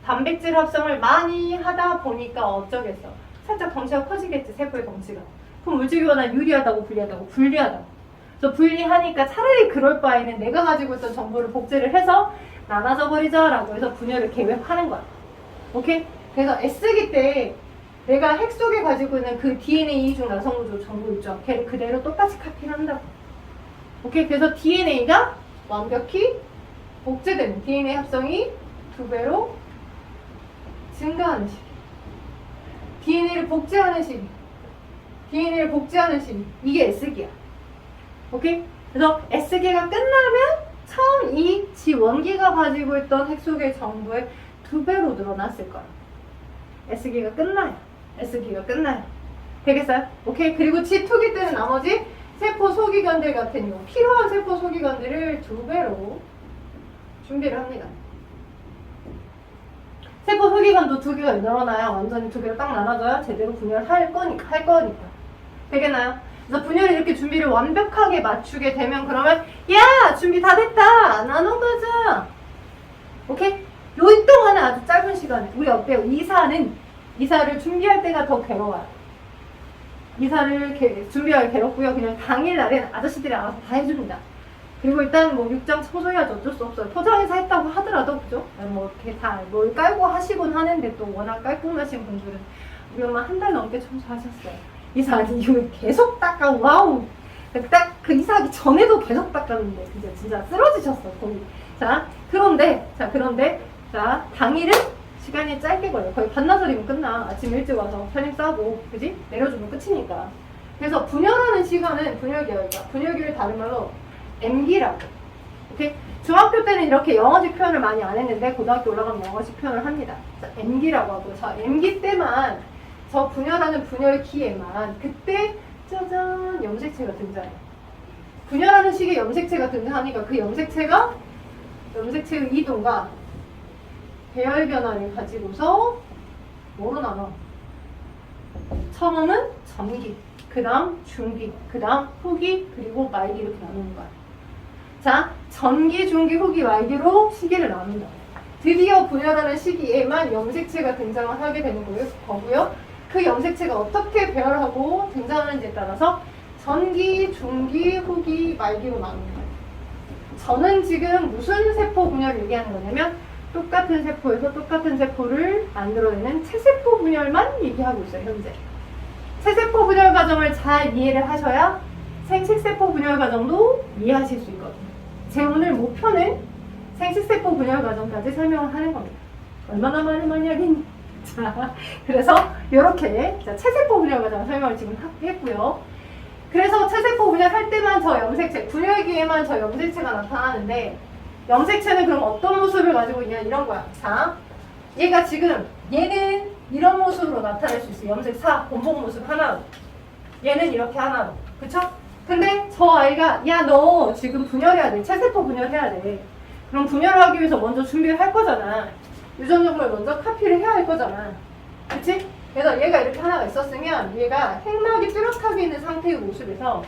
Speaker 1: 단백질 합성을 많이 하다 보니까 어쩌겠어? 살짝 덩치가 커지겠지, 세포의 덩치가. 그럼 물질교환은 유리하다고 불리하다고? 불리하다고. 그래서 불리하니까 차라리 그럴 바에는 내가 가지고 있던 정보를 복제를 해서 나눠져 버리자라고 해서 분열을 계획하는 거야. 오케이? 그래서 S기 때 내가 핵 속에 가지고 있는 그 DNA 이중 나성구조 정보 있죠? 걔를 그대로 똑같이 카피를 한다고. 오케이? 그래서 DNA가 완벽히 복제되는 DNA 합성이 2배로 증가하는 시기. DNA를 복제하는 시기. DNA를 복제하는 시기. 이게 S기야. 오케이? 그래서 S기가 끝나면 처음 이 G1기가 가지고 있던 핵 속의 정보의 2배로 늘어났을 거야. S기가 끝나요. S기가 끝나요. 되겠어요? 오케이? 그리고 G2기 때는 나머지 세포 소기관들 같은 경우 필요한 세포 소기관들을 2배로 준비를 합니다. 세포 소기관도 2개가 늘어나야 완전히 2개로 딱 나눠져야 제대로 분열할 거니까. 되겠나요? 그래서 분열을 이렇게 준비를 완벽하게 맞추게 되면 그러면 야! 준비 다 됐다! 나눠 가자! 오케이? 요 동안은 아주 짧은 시간에 우리 어때요? 이사를 준비할 때가 더 괴로워요. 이사를 준비하기 괴롭고요. 그냥 당일날엔 아저씨들이 알아서 다 해줍니다. 그리고 일단 뭐 육장 초조해야지 어쩔 수 없어요. 포장해서 했다고 하더라도 그죠? 뭐 이렇게 다 뭘 깔고 하시곤 하는데 또 워낙 깔끔하신 분들은 우리 엄마 한 달 넘게 청소하셨어요. 이사하기 이후에 계속 닦아. 와우. 딱 그 이사하기 전에도 계속 닦았는데 그죠? 진짜 쓰러지셨어 거의. 그런데 당일은 시간이 짧게 걸려요. 거의 반나절이면 끝나. 아침 일찍 와서 편입 싸고 그지? 내려주면 끝이니까. 그래서 분열하는 시간은 분열기를 다른 말로 M기라고. 오케이? 중학교 때는 이렇게 영어식 표현을 많이 안 했는데 고등학교 올라가면 영어식 표현을 합니다. 자, M기라고 하고 자, M기 때만 저 분열하는 분열기에만 그때 짜잔 염색체가 등장해요. 분열하는 시기에 염색체가 등장하니까 그 염색체의 이동과 배열 변화를 가지고서 뭐로 나눠? 처음은 전기, 그 다음 중기, 그 다음 후기, 그리고 말기 이렇게 나누는 거야. 자, 전기, 중기, 후기, 말기로 시기를 나눈다. 드디어 분열하는 시기에만 염색체가 등장을 하게 되는 거고요. 그 염색체가 어떻게 배열하고 등장하는지에 따라서 전기, 중기, 후기, 말기로 나누는 거예요. 저는 지금 무슨 세포 분열을 얘기하는 거냐면 똑같은 세포에서 똑같은 세포를 만들어내는 체세포 분열만 얘기하고 있어요, 현재. 체세포 분열 과정을 잘 이해를 하셔야 생식세포 분열 과정도 이해하실 수 있거든요. 제 오늘 목표는 생식세포 분열 과정까지 설명을 하는 겁니다. 얼마나 많이 하겠니? 자, 그래서 이렇게 체세포 분열 과정 설명을 지금 했고요. 그래서 체세포 분열할 때만 저 염색체, 분열기에만 저 염색체가 나타나는데 염색체는 그럼 어떤 모습을 가지고 있냐 이런 거야. 자, 얘는 이런 모습으로 나타날 수 있어. 염색4 본복 모습 하나로. 얘는 이렇게 하나로. 그쵸? 근데 저 아이가 야 너 지금 분열해야 돼. 체세포 분열해야 돼. 그럼 분열을 하기 위해서 먼저 준비를 할 거잖아. 유전적을 먼저 카피를 해야 할 거잖아. 그치? 그래서 얘가 이렇게 하나가 있었으면 얘가 핵막이 뚜렷하게 있는 상태의 모습에서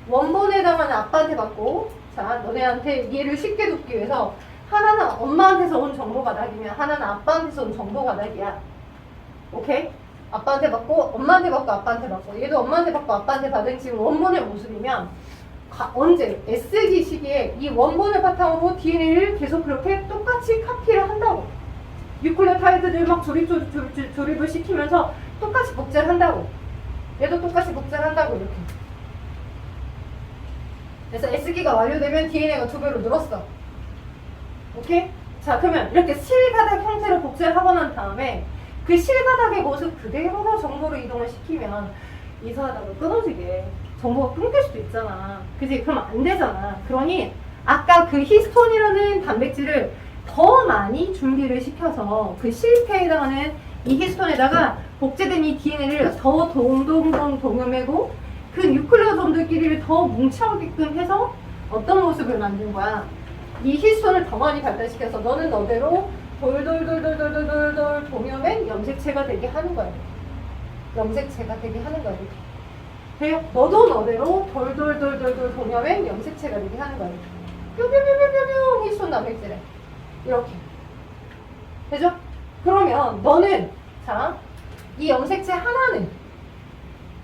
Speaker 1: 원본에 해당하는 아빠한테 받고 자 너네한테 얘를 쉽게 돕기 위해서 하나는 엄마한테서 온 정보가 낙이면 하나는 아빠한테서 온 정보가 낙이야. 오케이? 아빠한테 받고 엄마한테 받고 아빠한테 받고 얘도 엄마한테 받고 아빠한테 받은 지금 원본의 모습이면 언제 S기 시기에 이 원본을 바탕으로 DNA를 계속 그렇게 똑같이 카피를 한다고. 뉴클레오타이드들 막 조립을 시키면서 똑같이 복제를 한다고. 얘도 똑같이 복제를 한다고 이렇게. 그래서 S기가 완료되면 DNA가 2배로 늘었어. 오케이? 자 그러면 이렇게 실가닥 형태로 복제를 하고 난 다음에 그 실가닥의 모습 그대로 정보를 이동을 시키면 이사하다가 끊어지게 정보가 끊길 수도 있잖아. 그지? 그럼 안 되잖아. 그러니 아까 그 히스톤이라는 단백질을 더 많이 준비를 시켜서 그 실패에 해당하는 이 히스톤에다가 복제된 이 DNA를 더 동동동 동여매고 그 뉴클레오솜들끼리를 더 뭉쳐오게끔 해서 어떤 모습을 만든 거야? 이 히스톤을 더 많이 발달시켜서 너는 너대로 돌돌돌돌돌돌돌 동여맨 염색체가 되게 하는 거야. 염색체가 되게 하는 거야. 돼요? 너도 너대로 돌돌돌돌돌 동여맨 염색체가 되게 하는 거야. 뾰뾰뾰뾰뾰 히스톤 단백질에 이렇게 되죠? 그러면 너는 자, 이 염색체 하나는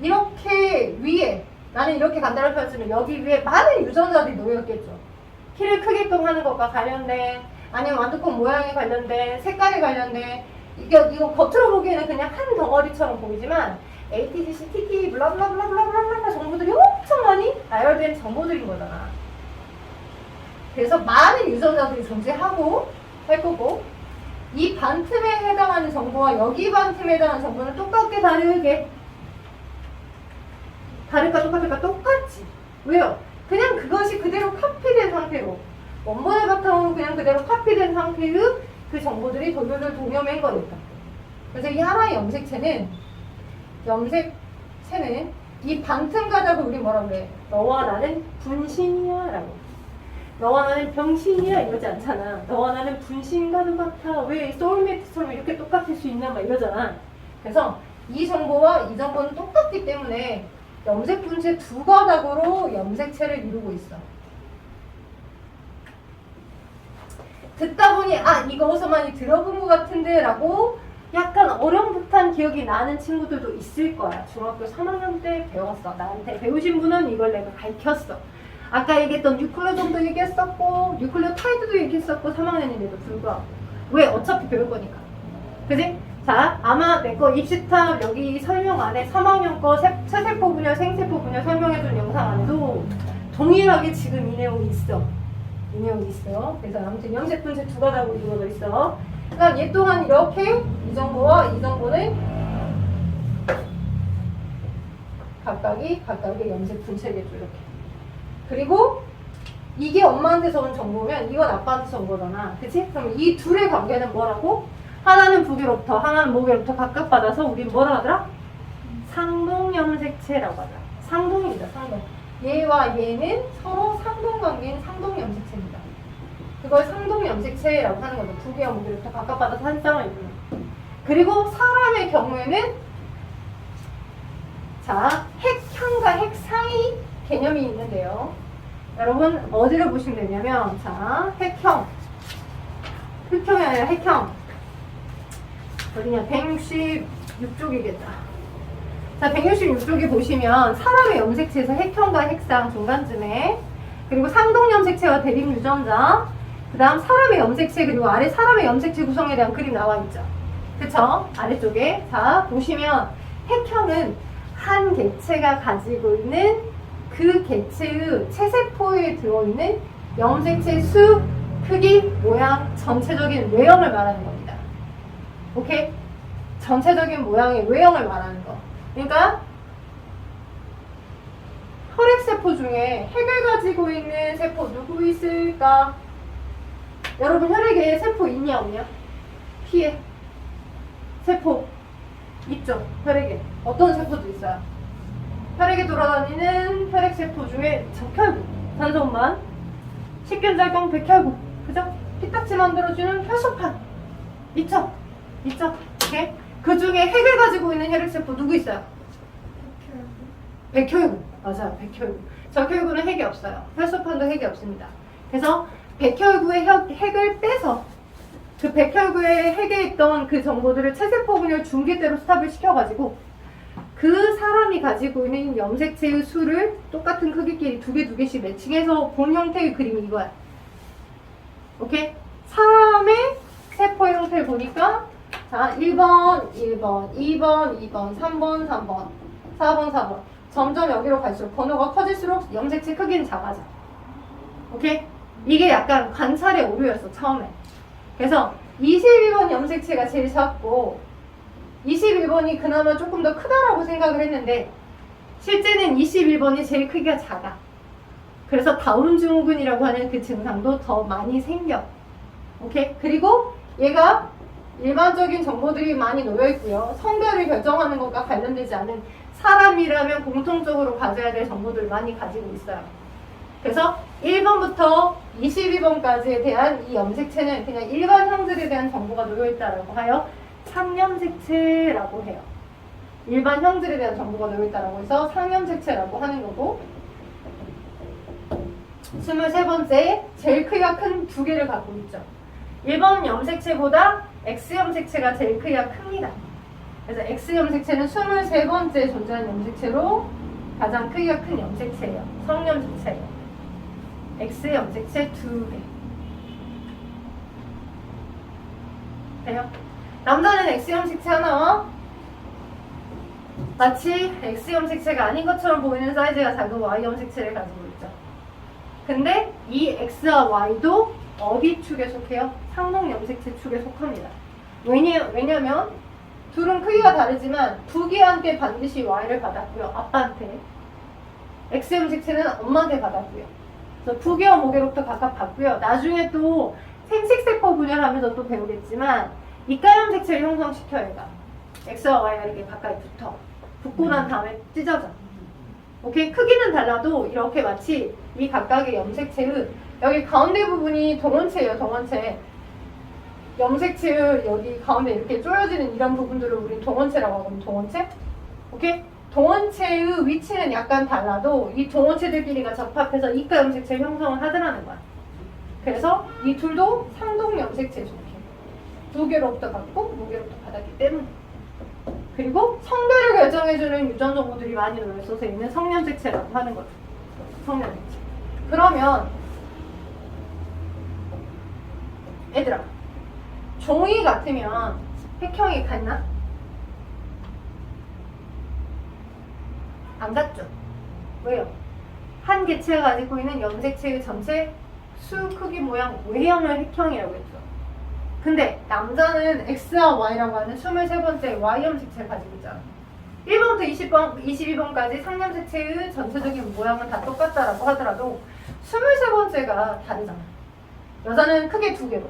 Speaker 1: 이렇게 위에 나는 이렇게 간단한 표현을 여기 위에 많은 유전자들이 놓였겠죠. 키를 크게끔 하는 것과 관련된 아니면 완두콩 모양에 관련된 색깔에 관련된 이거 겉으로 보기에는 그냥 한 덩어리처럼 보이지만 ATGC, TT, 블라블라블라블라블라 정보들이 엄청 많이 나열된 정보들인 거잖아. 그래서 많은 유전자들이 존재하고 할 거고 이 반틈에 해당하는 정보와 여기 반틈에 해당하는 정보는 똑같게 다르게 다를까 똑같을까? 똑같지. 왜요? 그냥 그것이 그대로 카피된 상태로 원본의 바탕으로 그냥 그대로 카피된 상태의 그 정보들이 돌돌돌 동여맨 거니까. 그래서 이 하나의 염색체는 이 반틈가닥을 우리 뭐라 그래? 너와 나는 분신이야 라고. 너와 나는 병신이야 이러지 않잖아. 너와 나는 분신과 똑같아. 왜 소울메이트처럼 이렇게 똑같을 수 있나 막 이러잖아. 그래서 이 정보와 이 정보는 똑같기 때문에 염색 분체 두 가닥으로 염색체를 이루고 있어. 듣다 보니 아 이거 어디서 많이 들어본 것 같은데 라고 약간 어렴풋한 기억이 나는 친구들도 있을 거야. 중학교 3학년 때 배웠어. 나한테 배우신 분은 이걸 내가 가르쳤어. 아까 얘기했던 뉴클레온도 얘기했었고 뉴클레오타이드도 얘기했었고 3학년인데도 불구하고 왜? 어차피 배울 거니까. 그지? 자, 아마 내 거 입시탑 여기 설명 안에 3학년 거 체세포 분열, 생세포 분열 설명해준 영상 안에도 동일하게 지금 이 내용이 있어. 이 내용이 있어. 그래서 아무튼 염색 분체 두 가닥으로 이루어져 있어. 그러니까 얘 또한 이렇게 이 정보와 이 정보는 각각의 염색 분체겠죠. 이렇게. 그리고 이게 엄마한테서 온 정보면 이건 아빠한테서 온 거잖아. 그치? 그럼 이 둘의 관계는 뭐라고? 하나는 부계로부터 하나는 목에로부터 각각 받아서 우린 뭐라 하더라? 상동염색체라고 하더라. 상동입니다. 상동. 얘와 얘는 서로 상동관계인 상동염색체입니다. 그걸 상동염색체라고 하는 거죠. 부계와 목에로부터 각각 받아서 한 쌍을 이루는. 그리고 사람의 경우에는 자, 핵형과 핵 사이 개념이 있는데요. 여러분 어디를 보시면 되냐면 자, 핵형. 흑형이 아니라 핵형. 어디냐? 166쪽이겠다. 자, 166쪽에 보시면 사람의 염색체에서 핵형과 핵상 중간쯤에 그리고 상동염색체와 대립유전자 그 다음 사람의 염색체 그리고 아래 사람의 염색체 구성에 대한 그림 나와 있죠. 그쵸? 아래쪽에 자 보시면 핵형은 한 개체가 가지고 있는 그 개체의 체세포에 들어있는 염색체 수, 크기, 모양, 전체적인 외형을 말하는 겁니다. 오케이? 전체적인 모양의 외형을 말하는 거. 그러니까 혈액세포 중에 핵을 가지고 있는 세포 누구 있을까? 여러분 혈액에 세포 있냐 없냐? 피에 세포 있죠. 혈액에 어떤 세포도 있어요. 혈액에 돌아다니는 혈액세포 중에 적혈구, 산소만, 식균작용, 백혈구, 그죠? 피딱지 만들어주는 혈소판 있죠? 있죠? 오케이? 그 중에 핵을 가지고 있는 혈액세포 누구 있어요? 백혈구. 맞아요. 백혈구. 적혈구는 핵이 없어요. 혈소판도 핵이 없습니다. 그래서 백혈구의 핵을 빼서 그 백혈구의 핵에 있던 그 정보들을 체세포 분열 중계대로 스탑을 시켜가지고 그 사람이 가지고 있는 염색체의 수를 똑같은 크기끼리 두 개씩 매칭해서 본 형태의 그림이 이거야. 오케이? 사람의 세포의 형태를 보니까 자 1번, 1번, 2번, 2번, 3번, 3번, 4번, 4번 점점 여기로 갈수록 번호가 커질수록 염색체 크기는 작아져. 오케이? 이게 약간 관찰의 오류였어 처음에. 그래서 22번 염색체가 제일 작고 21번이 그나마 조금 더 크다라고 생각을 했는데 실제는 21번이 제일 크기가 작아. 그래서 다운 증후군이라고 하는 그 증상도 더 많이 생겨. 오케이? 그리고 얘가 일반적인 정보들이 많이 놓여 있고요. 성별을 결정하는 것과 관련되지 않은 사람이라면 공통적으로 가져야 될 정보들을 많이 가지고 있어요. 그래서 1번부터 22번까지에 대한 이 염색체는 그냥 일반 형들에 대한 정보가 놓여 있다라고 하여 상염색체라고 해요. 일반 형들에 대한 정보가 놓여 있다라고 해서 상염색체라고 하는 거고 23번째 제일 크기가 큰 두 개를 갖고 있죠. 1번 염색체보다 X염색체가 제일 크기가 큽니다. 그래서 X염색체는 23번째 존재하는 염색체로 가장 크기가 큰 염색체예요. 성염색체예요. X염색체 2배. 돼요? 남자는 X염색체 하나와 마치 X염색체가 아닌 것처럼 보이는 사이즈가 작은 Y염색체를 가지고 있죠. 근데 이 X와 Y도 어디 축에 속해요? 상동염색체 축에 속합니다. 왜냐면 둘은 크기가 다르지만 부기한테 반드시 Y를 받았고요. 아빠한테. X염색체는 엄마한테 받았고요. 그래서 부기와 모계로부터 각각 받고요. 나중에 또 생식세포 분열하면서 또 배우겠지만 이가염색체를 형성시켜 얘가. X와 Y가 이렇게 가까이 붙어. 붙고 난 다음에 찢어져. 오케이? 크기는 달라도 이렇게 마치 이 각각의 염색체의 여기 가운데 부분이 동원체예요, 동원체. 염색체의 여기 가운데 이렇게 쪼여지는 이런 부분들을 우린 동원체라고 하거든요, 동원체. 오케이? 동원체의 위치는 약간 달라도 이 동원체들끼리가 접합해서 이가 염색체 형성을 하더라는 거야. 그래서 이 둘도 상동 염색체 속해. 두 개로부터 받고 무게로부터 받았기 때문에. 그리고 성별을 결정해주는 유전 정보들이 많이 들어있어서 있는 성염색체라고 하는 거죠. 성염색체. 그러면 얘들아, 종이 같으면 획형이 같나? 안 같죠? 왜요? 한 개체가 가지고 있는 염색체의 전체 수, 크기, 모양, 외형을 획형이라고 했죠. 근데 남자는 X와 Y라고 하는 23번째 Y 염색체를 가지고 있잖아. 1번부터 22번까지 상염색체의 전체적인 모양은 다 똑같다라고 하더라도 23번째가 다르잖아. 여자는 크게 두 개로,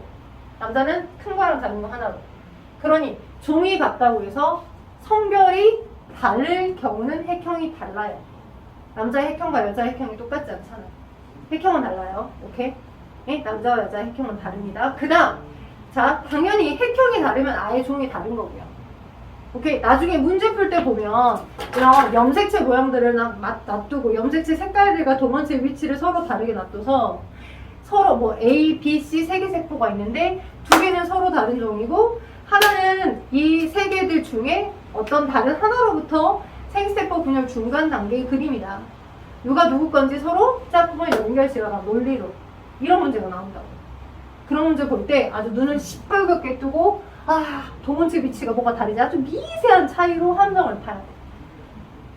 Speaker 1: 남자는 큰 거랑 작은 거 하나로. 그러니 종이 같다고 해서 성별이 다를 경우는 획형이 달라요. 남자 획형과 여자 획형이 똑같지 않잖아요. 획형은 달라요. 오케이? 네? 남자와 여자 획형은 다릅니다. 그 다음, 자, 당연히 획형이 다르면 아예 종이 다른 거고요. 오케이? 나중에 문제 풀 때 보면 이런 염색체 모양들을 놔두고 염색체 색깔들과 동원체 위치를 서로 다르게 놔둬서 서로 뭐 A, B, C 세 개 세포가 있는데 두 개는 서로 다른 종이고 하나는 이 세 개들 중에 어떤 다른 하나로부터 생세포 분열 중간 단계의 그림이다. 누가 누구 건지 서로 짝꿍을 연결지어라, 논리로. 이런 문제가 나온다고. 그런 문제 볼 때 아주 눈을 시뻘겋게 뜨고 동원체 위치가 뭐가 다르지? 아주 미세한 차이로 함정을 파야 돼.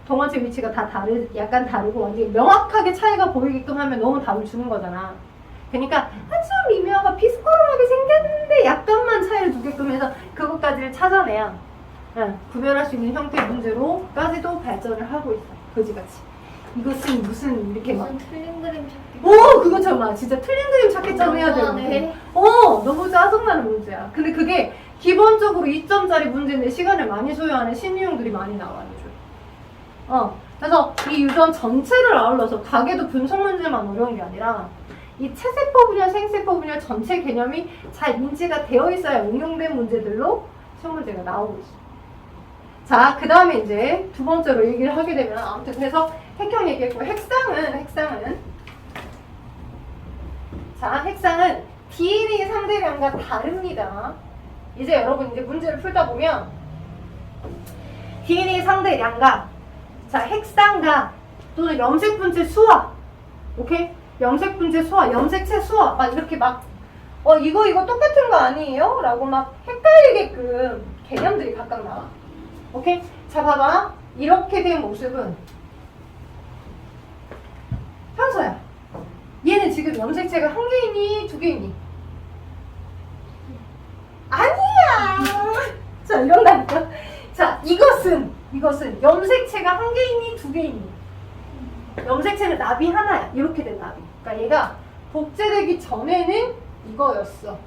Speaker 1: 동원체 위치가 다 약간 다르고 완전히 명확하게 차이가 보이게끔 하면 너무 답을 주는 거잖아. 그러니까 아주 미묘하고 비스코름하게 생겼는데 약간만 차이를 두게끔 해서 그것까지를 찾아내야 구별할 수 있는 형태의 문제로까지도 발전을 하고 있어. 거지같이. 이것은 무슨 이렇게 막
Speaker 2: 틀린 그림 찾기.
Speaker 1: 그거처럼 진짜 틀린 그림 찾기처럼 해야 되는데 너무 짜증나는 문제야. 근데 그게 기본적으로 2점짜리 문제인데 시간을 많이 소요하는 신유형들이 많이 나와요. 그래서 이 유전 전체를 아울러서 가계도 분석 문제만 어려운 게 아니라 이 체세포 분열, 생세포 분열 전체 개념이 잘 인지가 되어 있어야 응용된 문제들로 시험 문제가 나오고 있어. 자, 그 다음에 이제 두 번째로 얘기를 하게 되면 아무튼 그래서 획형 얘기했고 핵상은 DNA 상대량과 다릅니다. 이제 여러분 이제 문제를 풀다 보면 DNA 상대량과 핵상과 또는 염색분체 수와 오케이? 염색분체 수와 염색체 수와 막 이렇게 막 이거 똑같은 거 아니에요? 라고 막 헷갈리게끔 개념들이 각각 나와. 오케이? 자, 봐봐. 이렇게 된 모습은 현서야. 얘는 지금 염색체가 한 개 있니? 두 개 있니? 아니야. 자, 이런다니까. 자, 이것은 염색체가 한 개 있니? 두 개 있니? 염색체는 납이 하나야. 이렇게 된 납이. 그러니까 얘가 복제되기 전에는 이거였어.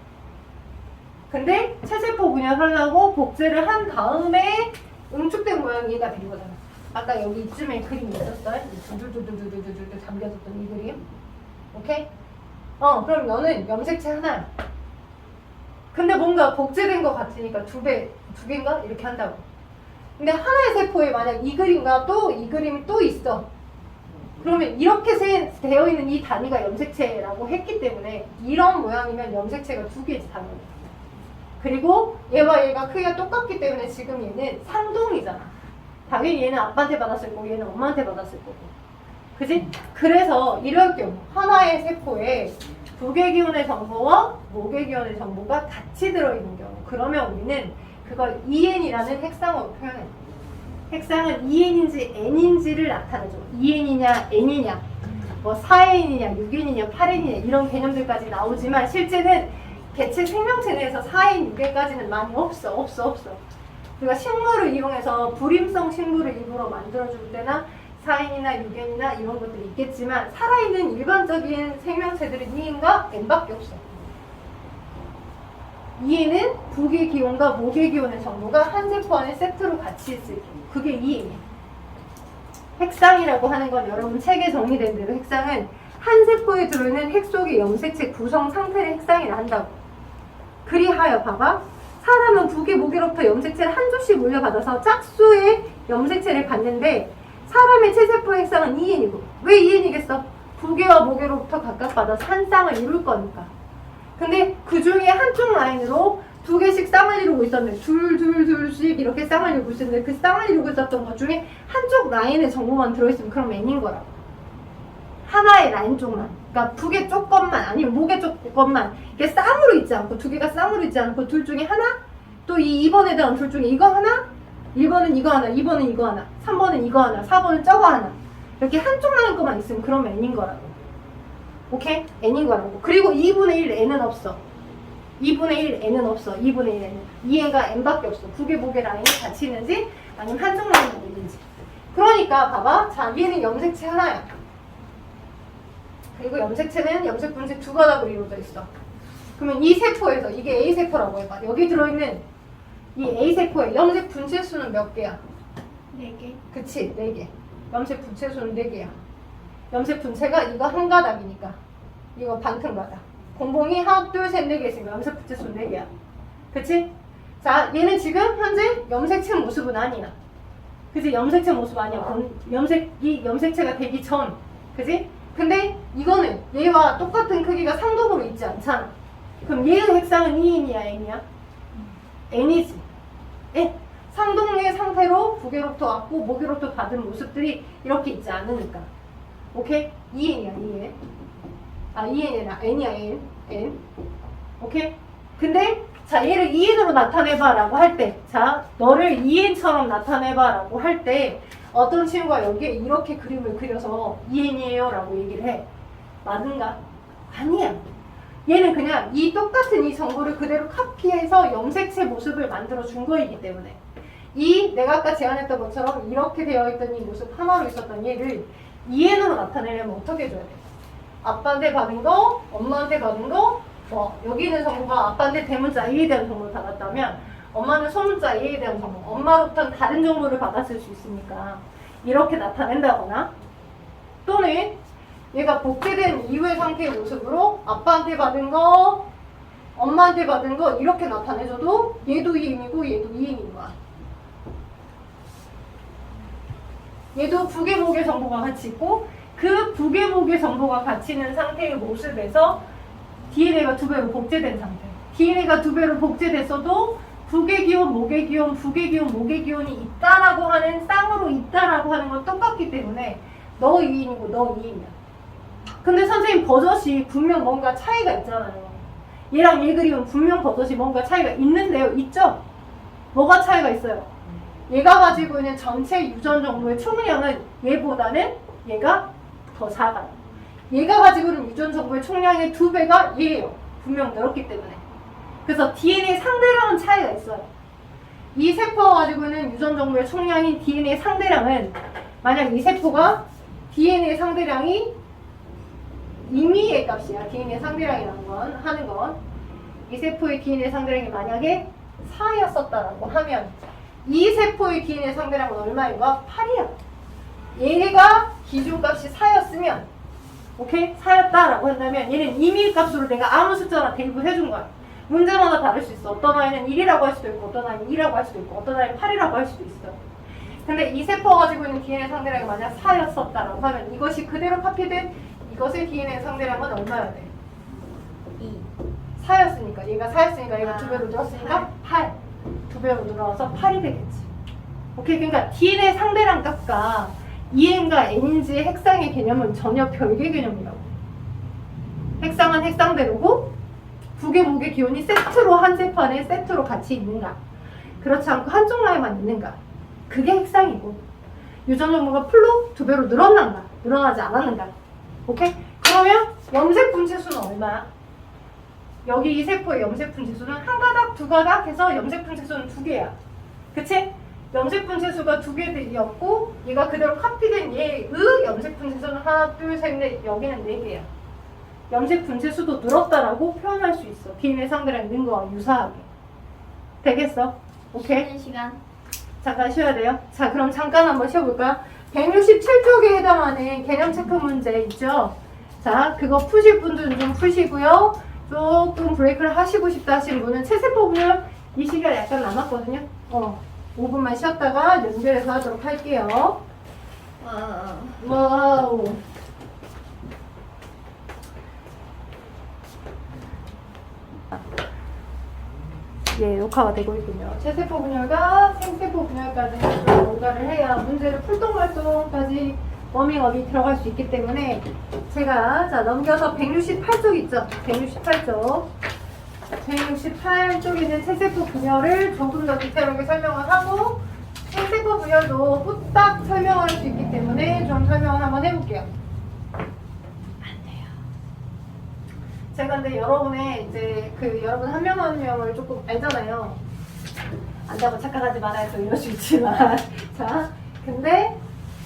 Speaker 1: 근데 체세포 분열하려고 복제를 한 다음에 응축된 모양이 얘가 된 거잖아. 아까 여기 이쯤에 그림이 있었어요. 두두두두두두두 담겨졌던 이 그림. 오케이? 그럼 너는 염색체 하나야. 근데 뭔가 복제된 것 같으니까 두 개인가? 이렇게 한다고. 근데 하나의 세포에 만약 이 그림과 또 이 그림이 또 있어. 그러면 이렇게 되어 있는 이 단위가 염색체라고 했기 때문에 이런 모양이면 염색체가 두 개지 당연히. 그리고 얘와 얘가 크기가 똑같기 때문에 지금 얘는 상동이잖아. 당연히 얘는 아빠한테 받았을 거고 얘는 엄마한테 받았을 거고. 그지? 그래서 이럴 경우 하나의 세포에 두 개 기운의 정보와 5개 기운의 정보가 같이 들어있는 경우 그러면 우리는 그걸 EN이라는 핵상으로 표현해. 핵상은 EN인지 N인지를 나타내줘. EN이냐 N이냐 뭐 4N이냐 6N이냐 8N이냐 이런 개념들까지 나오지만 실제는 개체 생명체 내에서 4N, 6N까지는 많이 없어. 우리가 식물을 이용해서 불임성 식물을 일부러 만들어줄 때나 4N이나 6N이나 이런 것들이 있겠지만 살아있는 일반적인 생명체들은 2N과 N밖에 없어. 2N은 2개 기온과 5개 기온의 정보가 한 세포 안에 세트로 같이 있을 경우 그게 2N이야. 핵상이라고 하는 건 여러분 책에 정리된 대로 핵상은 한 세포에 들어있는 핵 속의 염색체 구성 상태를 핵상이라 한다고. 그리하여 봐봐. 사람은 북의 모기로부터 염색체를 한 조씩 물려받아서 짝수의 염색체를 갖는데 사람의 체세포의 핵상은 2N이고 왜 2N이겠어? 북에와 모기로부터 각각 받아서 한 쌍을 이룰 거니까. 근데 그 중에 한쪽 라인으로 두 개씩 쌍을 이루고 있었는데 둘씩 이렇게 쌍을 이루고 있었는데 그 쌍을 이루고 있었던 것 중에 한쪽 라인의 정보만 들어있으면 그럼 N인 거라고. 하나의 라인 쪽만. 그러니까 북의 쪽 것만 아니면 목의 쪽 것만 이게 쌍으로 있지 않고 두 개가 쌍으로 있지 않고 둘 중에 하나 또 이 2번에 대한 둘 중에 이거 하나 1번은 이거 하나 2번은 이거 하나 3번은 이거 하나 4번은 저거 하나 이렇게 한쪽 라인 것만 있으면 그러면 N인 거라고. 오케이? N인 거라고. 그리고 2분의 1 N은 없어. 2분의 1 N은 없어. 2분의 1 N은 2N과 N밖에 없어. 북의 목의 라인이 같이 있는지 아니면 한쪽 라인이 있는지. 그러니까 봐봐. 자, 얘는 염색체 하나야. 그리고 염색체는 염색 분체 두 가닥으로 이루어져 있어. 그러면 이 세포에서 이게 A 세포라고 해봐. 여기 들어있는 이 A 세포의 염색 분체 수는 몇 개야?
Speaker 2: 4개.
Speaker 1: 그치, 4개. 염색 분체 수는 4개야. 염색 분체가 이거 한 가닥이니까 이거 반틈 가닥. 공봉이 하나, 둘, 셋, 4개 있으니까 염색 분체 수는 4개야. 그치? 자, 얘는 지금 현재 염색체 모습은 아니야. 그치? 염색체 모습 아니야. 이 염색체가 되기 전. 그치? 근데 이거는 얘와 똑같은 크기가 상독으로 있지 않잖아. 그럼 얘의 핵상은 2N이야, N이야? N이지. N. 상동의 상태로 북에로부터 왔고 목에로부터 받은 모습들이 이렇게 있지 않으니까. 오케이? 2N이야, 2N. 아, 2N이야, N이야, N. 오케이? 근데 자, 얘를 2N으로 나타내봐 라고 할 때, 자, 너를 2N처럼 나타내봐 라고 할 때 어떤 친구가 여기에 이렇게 그림을 그려서 2N이에요 라고 얘기를 해. 맞은가? 아니야. 얘는 그냥 이 똑같은 이 정보를 그대로 카피해서 염색체 모습을 만들어 준 거이기 때문에 이 내가 아까 제안했던 것처럼 이렇게 되어 있던 이 모습 하나로 있었던 얘를 2N으로 나타내려면 어떻게 해줘야 돼? 아빠한테 받은 거, 엄마한테 받은 거, 여기 있는 정보가 아빠한테 대문자 A에 대한 정보를 받았다면 엄마는 소문자 A에 대한 정보, 엄마로부터는 다른 정보를 받았을 수 있으니까 이렇게 나타낸다거나 또는 얘가 복제된 이후의 상태의 모습으로 아빠한테 받은 거, 엄마한테 받은 거 이렇게 나타내줘도 얘도 2N이고 얘도 2N인 거야. 얘도 북의 목의 정보가 같이 있고 그 북의 목의 정보가 같이 있는 상태의 모습에서 DNA가 2배로 복제된 상태. DNA가 2배로 복제됐어도 북의 기온, 목의 기온, 북의 기온, 목의 기온이 있다라고 하는 쌍으로 있다라고 하는 건 똑같기 때문에 너 2N이고 너 2N이야. 근데 선생님 버젓이 분명 뭔가 차이가 있잖아요. 얘랑 얘 그리면 분명 버젓이 뭔가 차이가 있는데요. 있죠? 뭐가 차이가 있어요? 얘가 가지고 있는 전체 유전 정보의 총량은 얘보다는 얘가 더 작아요. 얘가 가지고 있는 유전 정보의 총량의 2배가 얘예요. 분명 넓기 때문에. 그래서 DNA 상대량은 차이가 있어요. 이 세포가 가지고 있는 유전 정보의 총량인 DNA 상대량은 만약 이 세포가 DNA 상대량이 임의의 값이야. DNA 상대량이라는 건 하는 건 이 세포의 DNA 상대량이 만약에 4였었다라고 하면 이 세포의 DNA 상대량은 얼마인 거야? 8이야. 얘가 기준값이 4였으면 오케이? 4였다라고 한다면 얘는 임의의 값으로 내가 아무 숫자나 대입을 해준 거야. 문제마다 다를 수 있어. 어떤 아이는 1이라고 할 수도 있고 어떤 아이는 2라고 할 수도 있고 어떤 아이는 8이라고 할 수도 있어. 근데 이 세포가 가지고 있는 DNA 상대량이 만약 4였었다라고 하면 이것이 그대로 카피된 이것의 DNA 상대량은 얼마여야 돼?
Speaker 2: 2.
Speaker 1: 4였으니까 얘가 4였으니까 얘가 2배로 늘었으니까 8. 2배로 늘어서 8이 되겠지. 오케이? 그러니까 DNA 상대량 값과 EN과 N인지의 핵상의 개념은 전혀 별개 개념이라고. 핵상은 핵상대로고 북의 목의 기온이 세트로 한 세판에 세트로 같이 있는가. 그렇지 않고 한쪽 라인만 있는가. 그게 핵상이고 유전 정보가 풀로 2배로 늘어난가 늘어나지 않았는가. 오케이? 그러면 염색 분체 수는 얼마야? 여기 이 세포의 염색 분체 수는 한 가닥, 두 가닥 해서 염색 분체 수는 2개야. 그치? 염색 분체 수가 2개였고 얘가 그대로 카피된 얘의 염색 분체 수는 하나, 둘, 셋, 넷 여기는 4개야. 염색 분체 수도 늘었다라고 표현할 수 있어. DNA 상대량이 는 거와 유사하게. 되겠어? 오케이?
Speaker 2: 쉬는 시간.
Speaker 1: 잠깐 쉬어야 돼요. 자, 그럼 잠깐 한번 쉬어볼까요? 167쪽에 해당하는 개념 체크 문제 있죠? 자, 그거 푸실 분들은 좀 푸시고요. 조금 브레이크를 하시고 싶다 하시는 분은 체세포 분열 이 시간 약간 남았거든요. 5분만 쉬었다가 연결해서 하도록 할게요. 와우. 예, 녹화가 되고 있군요. 체세포 분열과 생세포 분열까지 뭔가를 해야 문제를 풀동활동까지 워밍업이 들어갈 수 있기 때문에 제가 자 넘겨서 168쪽 있죠? 168쪽 168쪽에 있는 체세포 분열을 조금 더 디테일하게 설명을 하고 생세포 분열도 후딱 설명할 수 있기 때문에 좀 설명을 한번 해볼게요. 제가 근데 여러분의 이제 여러분 한 명 한 명을 조금 알잖아요. 안다고 착각하지 말아요. 또 이럴 수 있지만. 자, 근데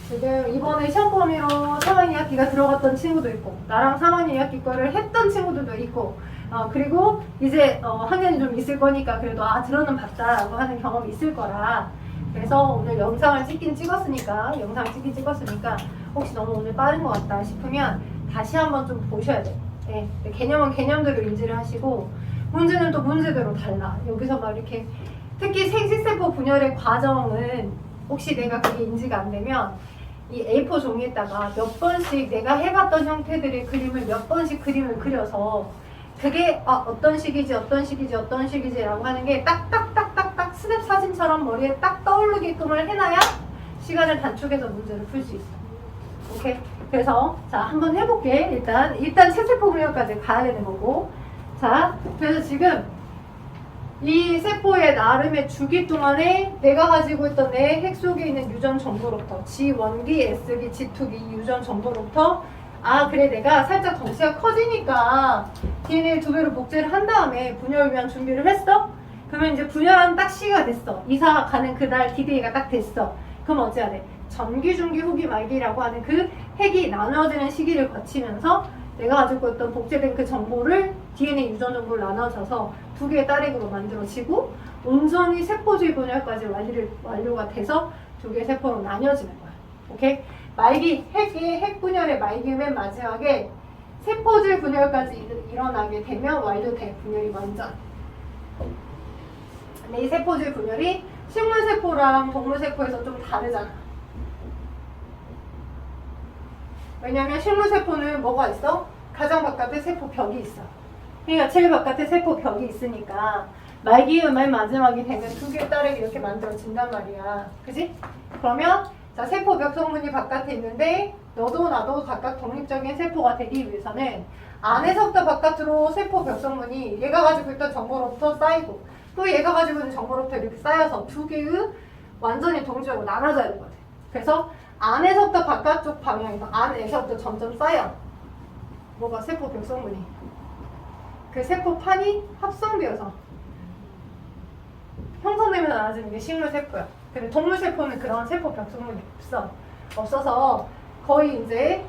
Speaker 1: 지금 이번에 시험 범위로 3학년 2학기가 들어갔던 친구도 있고, 나랑 3학년 2학기 거를 했던 친구들도 있고, 그리고 이제 학년이 좀 있을 거니까 그래도 들어는 봤다라고 하는 경험이 있을 거라. 그래서 오늘 영상을 찍긴 찍었으니까, 혹시 너무 오늘 빠른 것 같다 싶으면 다시 한번 좀 보셔야 돼요. 네, 개념은 개념대로 인지를 하시고 문제는 또 문제대로 달라. 여기서 막 이렇게 특히 생식세포 분열의 과정은 혹시 내가 그게 인지가 안 되면 이 A4 종이에다가 몇 번씩 내가 해봤던 형태들의 그림을 몇 번씩 그림을 그려서 그게 어떤 식이지 라고 하는 게 딱딱딱딱딱 스냅 사진처럼 머리에 딱 떠오르게끔을 해놔야 시간을 단축해서 문제를 풀 수 있어. 오케이? 그래서 자 한번 해볼게. 일단 체세포 분열까지 가야 되는 거고. 자, 그래서 지금 이 세포의 나름의 주기 동안에 내가 가지고 있던 내 핵 속에 있는 유전 정보로부터 G1기, S기, G2기 유전 정보로부터 그래 내가 살짝 덩치가 커지니까 DNA 2배로 복제를 한 다음에 분열을 위한 준비를 했어? 그러면 이제 분열하는 딱 시기가 됐어. 이사 가는 그날 D-Day가 딱 됐어. 그럼 어찌 해야 돼? 전기, 중기, 후기, 말기라고 하는 그 핵이 나눠지는 시기를 거치면서 내가 가지고 있던 복제된 그 정보를 DNA 유전 정보를 나눠져서 두 개의 딸핵으로 만들어지고 온전히 세포주의 분열까지 완료가 돼서 두 개의 세포로 나뉘어지는 거야. 오케이? 말기, 핵 분열의 말기 맨 마지막에 세포질 분열까지 일어나게 되면 완료돼. 분열이 완전. 근데 이 세포질 분열이 식물세포랑 동물세포에서 좀 다르잖아. 왜냐면 식물세포는 뭐가 있어? 가장 바깥에 세포벽이 있어. 그러니까 제일 바깥에 세포벽이 있으니까 말기의 맨 마지막이 되면 두 개의 딸핵이 이렇게 만들어진단 말이야. 그지? 그러면 자 세포벽 성분이 바깥에 있는데 너도 나도 각각 독립적인 세포가 되기 위해서는 안에서부터 바깥으로 세포벽 성분이 얘가 가지고 있던 정보로부터 쌓이고 또 얘가 가지고 있는 정보로부터 이렇게 쌓여서 두 개의 완전히 동질적으로 나눠져야 되거든. 그래서 안에서부터 바깥쪽 방향에서 안에서부터 점점 쌓여. 뭐가 세포벽 성분이. 그 세포판이 합성되어서 형성되면서 나눠지는 게 식물세포야. 근데 동물세포는 그런 세포벽 성분이 없어서 거의 이제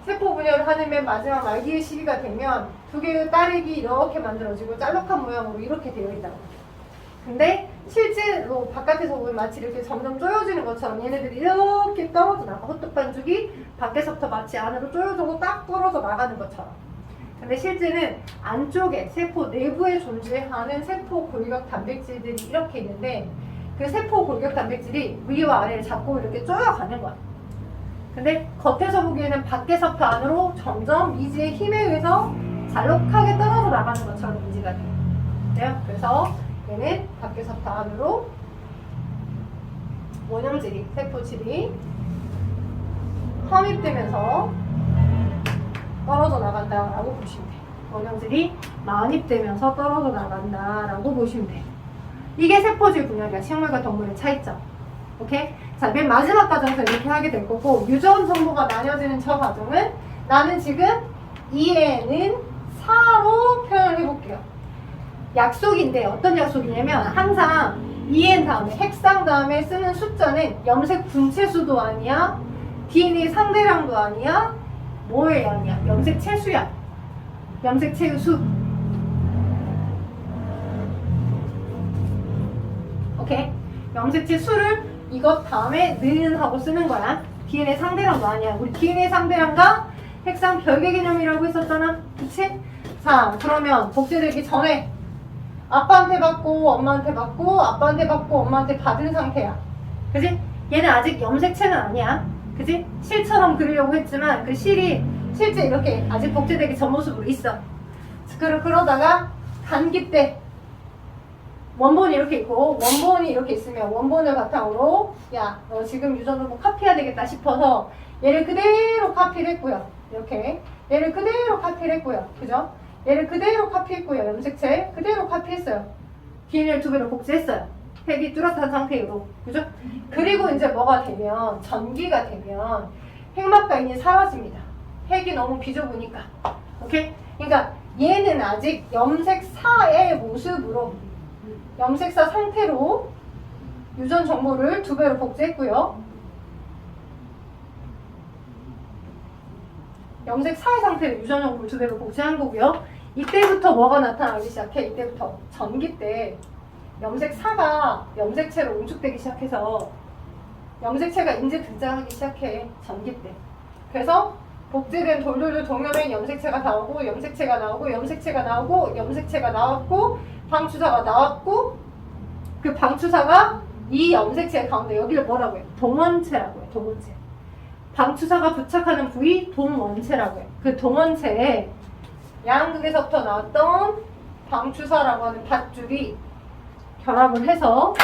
Speaker 1: 세포 분열을 하는 맨 마지막 말기의 시기가 되면 두 개의 딸핵이 이렇게 만들어지고 짤록한 모양으로 이렇게 되어 있다고. 근데 실제로 바깥에서 보면 마치 이렇게 점점 쪼여지는 것처럼 얘네들이 이렇게 떨어져 나가. 호떡 반죽이 밖에서부터 마치 안으로 쪼여져서 딱 떨어져 나가는 것처럼. 근데 실제는 안쪽에 세포 내부에 존재하는 세포 골격 단백질들이 이렇게 있는데 그 세포 골격 단백질이 위와 아래를 잡고 이렇게 쪼여가는 거야. 근데 겉에서 보기에는 밖에서부터 안으로 점점 미지의 힘에 의해서 잘록하게 떨어져 나가는 것처럼 인지가 돼요. 그래서 얘는 밖에서부터 안으로 원형질이, 세포질이 함입되면서 떨어져 나간다라고 보시면 돼요. 원형질이 만입되면서 떨어져 나간다라고 보시면 돼요. 이게 세포질 분열이야. 식물과 동물의 차이점. 오케이? 자, 맨 마지막 과정에서 이렇게 하게 될 거고 유전 정보가 나뉘어지는 저 과정은 나는 지금 2에는 4로 표현을 해볼게요. 약속인데 어떤 약속이냐면 항상 2n 다음에 핵상 다음에 쓰는 숫자는 염색 분체 수도 아니야, DNA 상대량도 아니야, 뭐의 양이야? 염색 채수야. 염색 채수. 오케이? 염색체 수를 이것 다음에 는 하고 쓰는 거야. DNA 상대량도 아니야. 우리 DNA 상대량과 핵상 별개 개념이라고 했었잖아. 그치? 자, 그러면 복제되기 전에 아빠한테 받고 엄마한테 받고 아빠한테 받고 엄마한테 받은 상태야. 그치? 얘는 아직 염색체는 아니야. 그치? 실처럼 그리려고 했지만 그 실이 실제 이렇게 아직 복제되기 전 모습으로 있어. 그러다가 단기 때 원본이 이렇게 있고 원본이 이렇게 있으면 원본을 바탕으로 야, 너 지금 유전후보 카피해야 되겠다 싶어서 얘를 그대로 카피를 했고요. 이렇게 얘를 그대로 카피를 했고요. 그죠? 얘를 그대로 카피했고요. 염색체 그대로 카피했어요. DNA를 2배로 복제했어요. 핵이 뚜렷한 상태로. 그죠? 그리고 이제 뭐가 되면 전기가 되면 핵막 가인이 사라집니다. 핵이 너무 비좁으니까. 오케이? 그러니까 얘는 아직 염색사의 모습으로 염색사 상태로 유전 정보를 2배로 복제했고요. 염색사의 상태로 유전 정보를 2배로 복제한 거고요. 이때부터 뭐가 나타나기 시작해? 이때부터 전기 때 염색사가 염색체로 응축되기 시작해서 염색체가 이제 등장하기 시작해. 전기 때. 그래서 복제된 돌돌돌 동염의 염색체가 나오고 염색체가 나오고 염색체가 나오고 염색체가 나왔고 방추사가 나왔고 그 방추사가 이 염색체 가운데 여기를 뭐라고 해요? 동원체라고 해요. 동원체. 방추사가 부착하는 부위 동원체라고 해요. 그 동원체에 양극에서부터 나왔던 방추사라고 하는 밧줄이 결합을 해서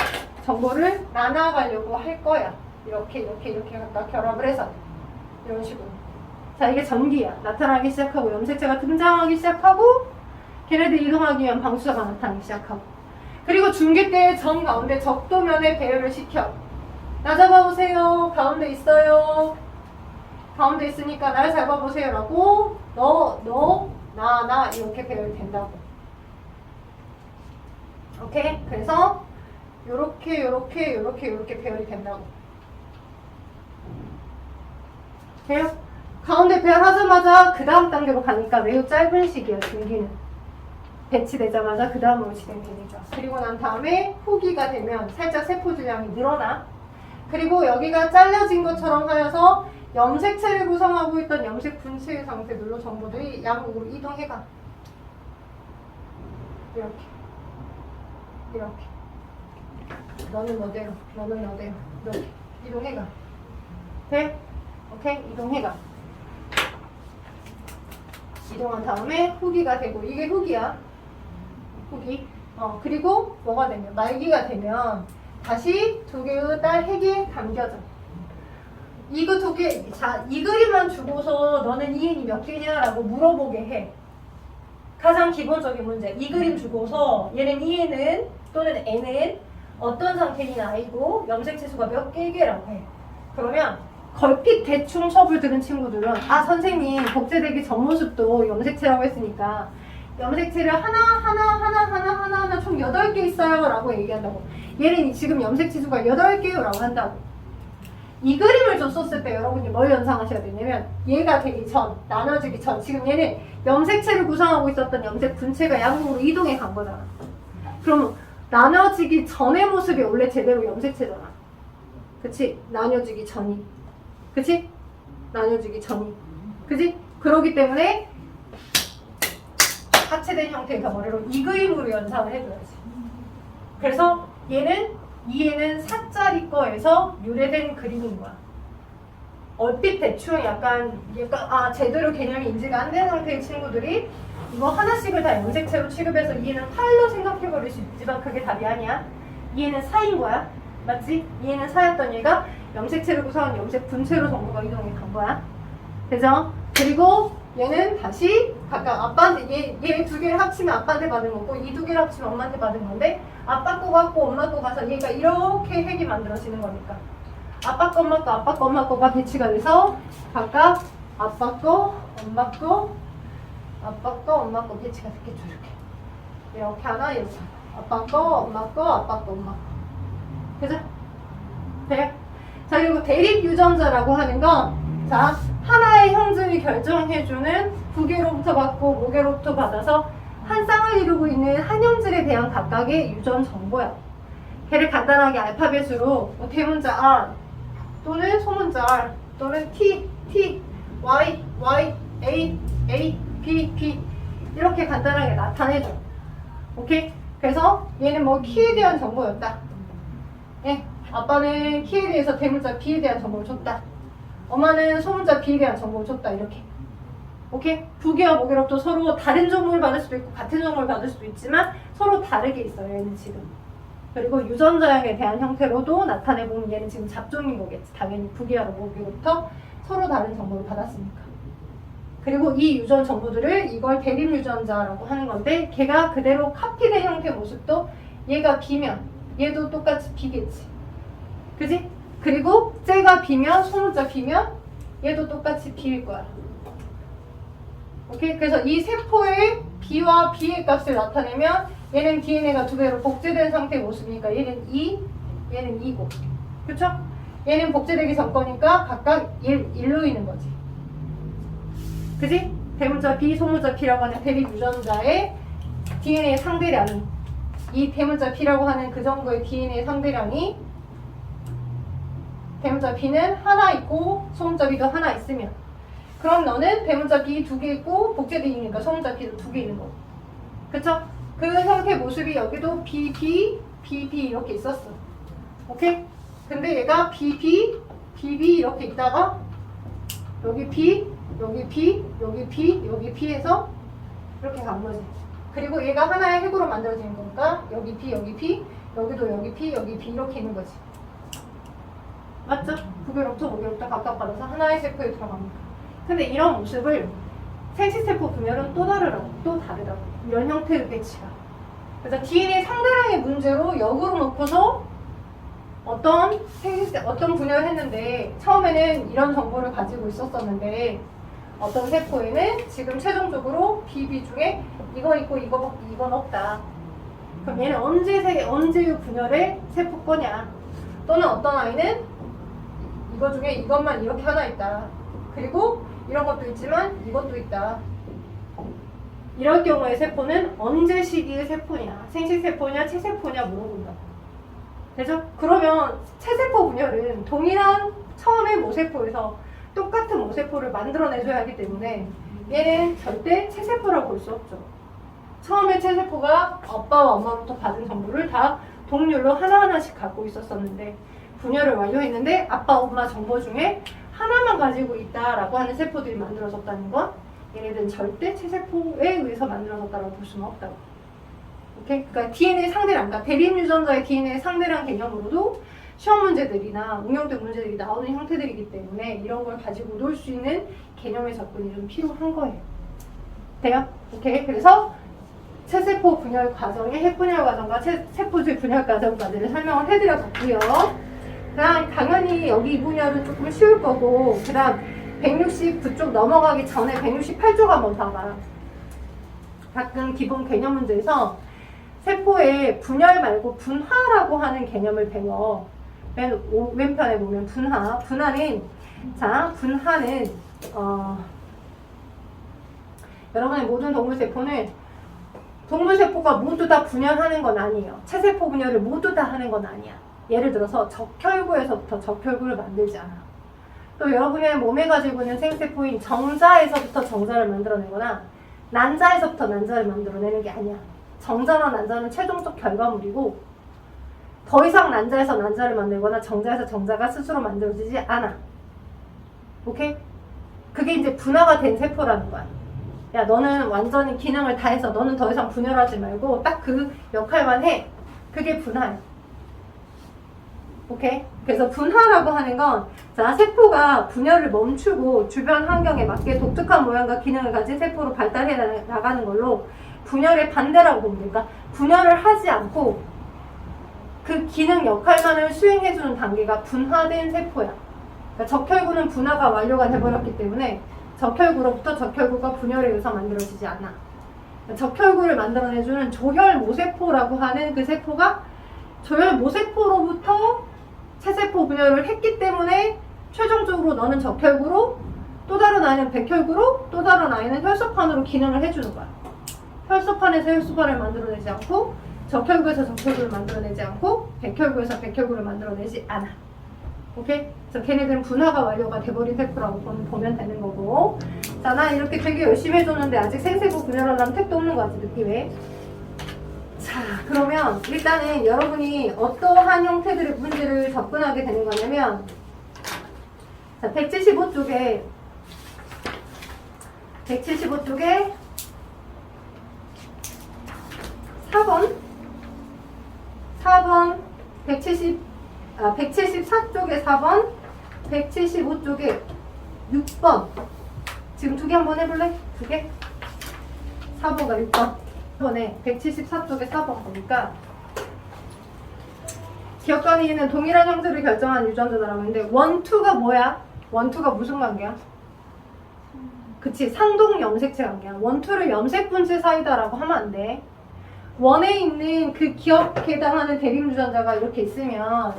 Speaker 1: 정보를 나눠가려고 할 거야. 이렇게 갖다 결합을 해서 이런 식으로. 자, 이게 전기야. 나타나기 시작하고 염색체가 등장하기 시작하고 걔네들 이동하기 위한 방추사가 나타나기 시작하고 그리고 중기 때 전 가운데 적도면에 배열을 시켜. 나 잡아보세요. 가운데 있어요. 가운데 있으니까 날 잡아보세요 라고 너, 나 이렇게 배열이 된다고. 오케이? 그래서 요렇게 배열이 된다고. 돼요? 가운데 배열하자마자 그 다음 단계로 가니까 매우 짧은 시기야. 중기는 배치되자마자 그 다음으로 진행되니까. 그리고 난 다음에 후기가 되면 살짝 세포 질량이 늘어나. 그리고 여기가 잘려진 것처럼 하여서 염색체를 구성하고 있던 염색 분체의 상태들로 정보들이 양극으로 이동해가. 이렇게 너는 너대로 너는 너대로 이렇게 이동해가. 돼? 오케이? 이동해가. 이동한 다음에 후기가 되고 이게 후기야. 후기. 그리고 뭐가 되면 말기가 되면 다시 2개의 딸 핵이 담겨져. 이거 2개, 자, 이 그림만 주고서 너는 EN이 몇 개냐라고 물어보게 해. 가장 기본적인 문제. 이 그림 주고서 얘는 EN은 또는 N은 어떤 상태인 아이고 염색체 수가 몇 개라고 해. 그러면 걸핏 대충 수업을 들은 친구들은 아 선생님 복제되기 전 모습도 염색체라고 했으니까 염색체를 하나 총 8개 있어요 라고 얘기한다고. 얘는 지금 염색체 수가 8개요 라고 한다고. 이 그림을 줬었을 때 여러분이 뭘 연상하셔야 되냐면 얘가 되기 전, 나눠지기 전 지금 얘는 염색체를 구성하고 있었던 염색 분체가 양극으로 이동해 간 거잖아. 그럼 나눠지기 전의 모습이 원래 제대로 염색체잖아. 그치? 나눠지기 전이. 그치? 나눠지기 전이. 그치? 그러기 때문에 합체된 형태의 덩어리로 이 그림으로 연상을 해줘야지. 그래서 얘는 사짜리 거에서 유래된 그림인 거야. 얼핏 대충 약간 제대로 개념이 인지가 안 되는 상태의 친구들이 이거 하나씩을 다 염색체로 취급해서 얘는 8로 생각해버릴 수 있지만 그게 답이 아니야. 얘는 4인 거야. 맞지? 얘는 4였던 얘가 염색체를 구성한 염색 분체로 정보가 이동해 간 거야. 그죠? 그리고 얘는 다시 각각 아빠한테 얘 2개를 합치면 아빠한테 받은 거고 이 2개를 합치면 엄마한테 받은 건데 아빠 거 갖고 엄마 거 가서 얘가 이렇게 핵이 만들어지는 거니까 아빠 거 엄마 거 아빠 거 엄마 거가 배치가 돼서 각각 아빠 거 엄마 거 아빠 거 엄마 거 배치가 됐겠죠. 이렇게 하나 이렇게 아빠 거 엄마 거 아빠 거 엄마 거. 그죠? 돼요? 자 그리고 대립 유전자라고 하는 건 자 하나의 형질이 결정해주는 부계로부터 받고 모계로부터 받아서 한 쌍을 이루고 있는 한 형질에 대한 각각의 유전 정보야. 걔를 간단하게 알파벳으로 뭐 대문자 R 또는 소문자 R 또는 T, Y, A, B 이렇게 간단하게 나타내줘. 오케이? 그래서 얘는 뭐 키에 대한 정보였다. 예, 아빠는 키에 대해서 대문자 B에 대한 정보를 줬다. 엄마는 소문자 B에 대한 정보를 줬다. 이렇게. 오케이? 부기와 모기록도 서로 다른 정보를 받을 수도 있고 같은 정보를 받을 수도 있지만 서로 다르게 있어요. 얘는 지금. 그리고 유전자형에 대한 형태로도 나타내보면 얘는 지금 잡종인 거겠지. 당연히 부기와 모기로부터 서로 다른 정보를 받았으니까. 그리고 이 유전 정보들을 이걸 대립 유전자라고 하는 건데 걔가 그대로 카피된 형태 모습도 얘가 B면 얘도 똑같이 B겠지. 그지? 그리고 쟤가 B면 소문자 B면 얘도 똑같이 B일 거야. 오케이? 그래서 이 세포의 B와 B의 값을 나타내면 얘는 DNA가 두 개로 복제된 상태의 모습이니까 얘는 2, 얘는 2고. 그쵸? 얘는 복제되기 전 거니까 각각 1로 있는 거지. 그지? 대문자 B, 소문자 B라고 하는 대립 유전자의 DNA 상대량이 이 대문자 B라고 하는 그 정도의 DNA 상대량이 대문자 B는 하나 있고 소문자 B도 하나 있으면 그럼 너는 대문자 B 2개 있고 복제되니까 소문자 B도 2개 있는 거고. 그쵸? 그 형태 모습이 여기도 BB, BB 이렇게 있었어. 오케이? 근데 얘가 BB, BB 이렇게 있다가 여기 B, 여기 B, 여기 B, 여기 B에서 이렇게 간 거지. 그리고 얘가 하나의 핵으로 만들어지는 거니까 여기 B, 여기 B, 여기도 여기 B, 여기 B 이렇게 있는 거지. 맞죠? 부교록도 모교록도 각각 받아서 하나의 세포에 들어갑니다. 근데 이런 모습을 생식세포 분열은 또 다르다고, 또 다르다고. 이런 형태의 배치가. 그래서 DNA 상대량의 문제로 역으로 놓고서 어떤 분열을 했는데 처음에는 이런 정보를 가지고 있었었는데 어떤 세포에는 지금 최종적으로 BB 중에 이거 있고 이건 없다. 그럼 얘는 언제 분열의 세포 거냐? 또는 어떤 아이는 이거 중에 이것만 이렇게 하나 있다. 그리고 이런 것도 있지만 이것도 있다. 이럴 경우에 세포는 언제 시기의 세포냐? 생식세포냐? 체세포냐? 물어본다. 되죠? 그러면 체세포 분열은 동일한 처음의 모세포에서 똑같은 모세포를 만들어내줘야 하기 때문에 얘는 절대 체세포라고 볼 수 없죠. 처음에 체세포가 아빠와 엄마로부터 받은 정보를 다 동률로 하나하나씩 갖고 있었었는데 분열을 완료했는데 아빠, 엄마 정보 중에 하나만 가지고 있다라고 하는 세포들이 만들어졌다는 건 얘네들은 절대 체세포에 의해서 만들어졌다고 볼 수는 없다고. 오케이? 그러니까 DNA 상대량, 그러니까 대립 유전자의 DNA 상대량 개념으로도 시험 문제들이나 응용된 문제들이 나오는 형태들이기 때문에 이런 걸 가지고 놀 수 있는 개념의 접근이 좀 필요한 거예요. 돼요? 오케이? 그래서 체세포 분열 과정의 핵분열 과정과 세포질 분열 과정까지를 설명을 해드렸고요. 그다음 당연히 여기 이 분열은 조금 쉬울 거고 그다음 169쪽 넘어가기 전에 168쪽 한번 봐봐. 가끔 기본 개념 문제에서 세포의 분열 말고 분화라고 하는 개념을 배워. 맨 왼편에 보면 분화는 여러분의 모든 동물세포는 동물세포가 모두 다 분열하는 건 아니에요. 체세포 분열을 모두 다 하는 건 아니야. 예를 들어서 적혈구에서부터 적혈구를 만들지 않아. 또 여러분의 몸에 가지고 있는 생세포인 정자에서부터 정자를 만들어내거나 난자에서부터 난자를 만들어내는 게 아니야. 정자나 난자는 최종적 결과물이고 더 이상 난자에서 난자를 만들거나 정자에서 정자가 스스로 만들어지지 않아. 오케이? 그게 이제 분화가 된 세포라는 거야. 야, 너는 완전히 기능을 다 해서 너는 더 이상 분열하지 말고 딱 그 역할만 해. 그게 분화야. 오케이? 그래서 분화라고 하는 건 자, 세포가 분열을 멈추고 주변 환경에 맞게 독특한 모양과 기능을 가진 세포로 발달해 나가는 걸로 분열의 반대라고 보면 돼. 그러니까 분열을 하지 않고 그 기능 역할만을 수행해주는 단계가 분화된 세포야. 그러니까 적혈구는 분화가 완료가 돼버렸기 때문에 적혈구로부터 적혈구가 분열에 의해서 만들어지지 않아. 그러니까 적혈구를 만들어내주는 조혈모세포라고 하는 그 세포가 조혈모세포로부터 체세포 분열을 했기 때문에 최종적으로 너는 적혈구로 또 다른 아이는 백혈구로 또 다른 아이는 혈소판으로 기능을 해주는 거야. 혈소판에서 혈소판을 만들어내지 않고 적혈구에서 적혈구를 만들어내지 않고 백혈구에서 백혈구를 만들어내지 않아. 오케이? 그래서 걔네들은 분화가 완료가 돼버린 세포라고 보면 되는 거고. 자, 나 이렇게 되게 열심히 해줬는데 아직 생세포 분열하려면 택도 없는 거 같지, 느낌에? 자, 그러면 일단은 여러분이 어떠한 형태들의 문제를 접근하게 되는 거냐면, 자, 175쪽에 4번 174쪽에 4번 175쪽에 6번 지금 두 개 한번 해볼래? 두 개? 4번과 6번 이번에 174쪽에 4번 보니까 기억관이 있는 동일한 형태를 결정한 유전자라고 했는데 1, 2가 뭐야? 1, 2가 무슨 관계야? 그치, 상동 염색체 관계야. 1, 2를 염색 분체 사이다라고 하면 안 돼. 1에 있는 그 기억에 해당하는 대립 유전자가 이렇게 있으면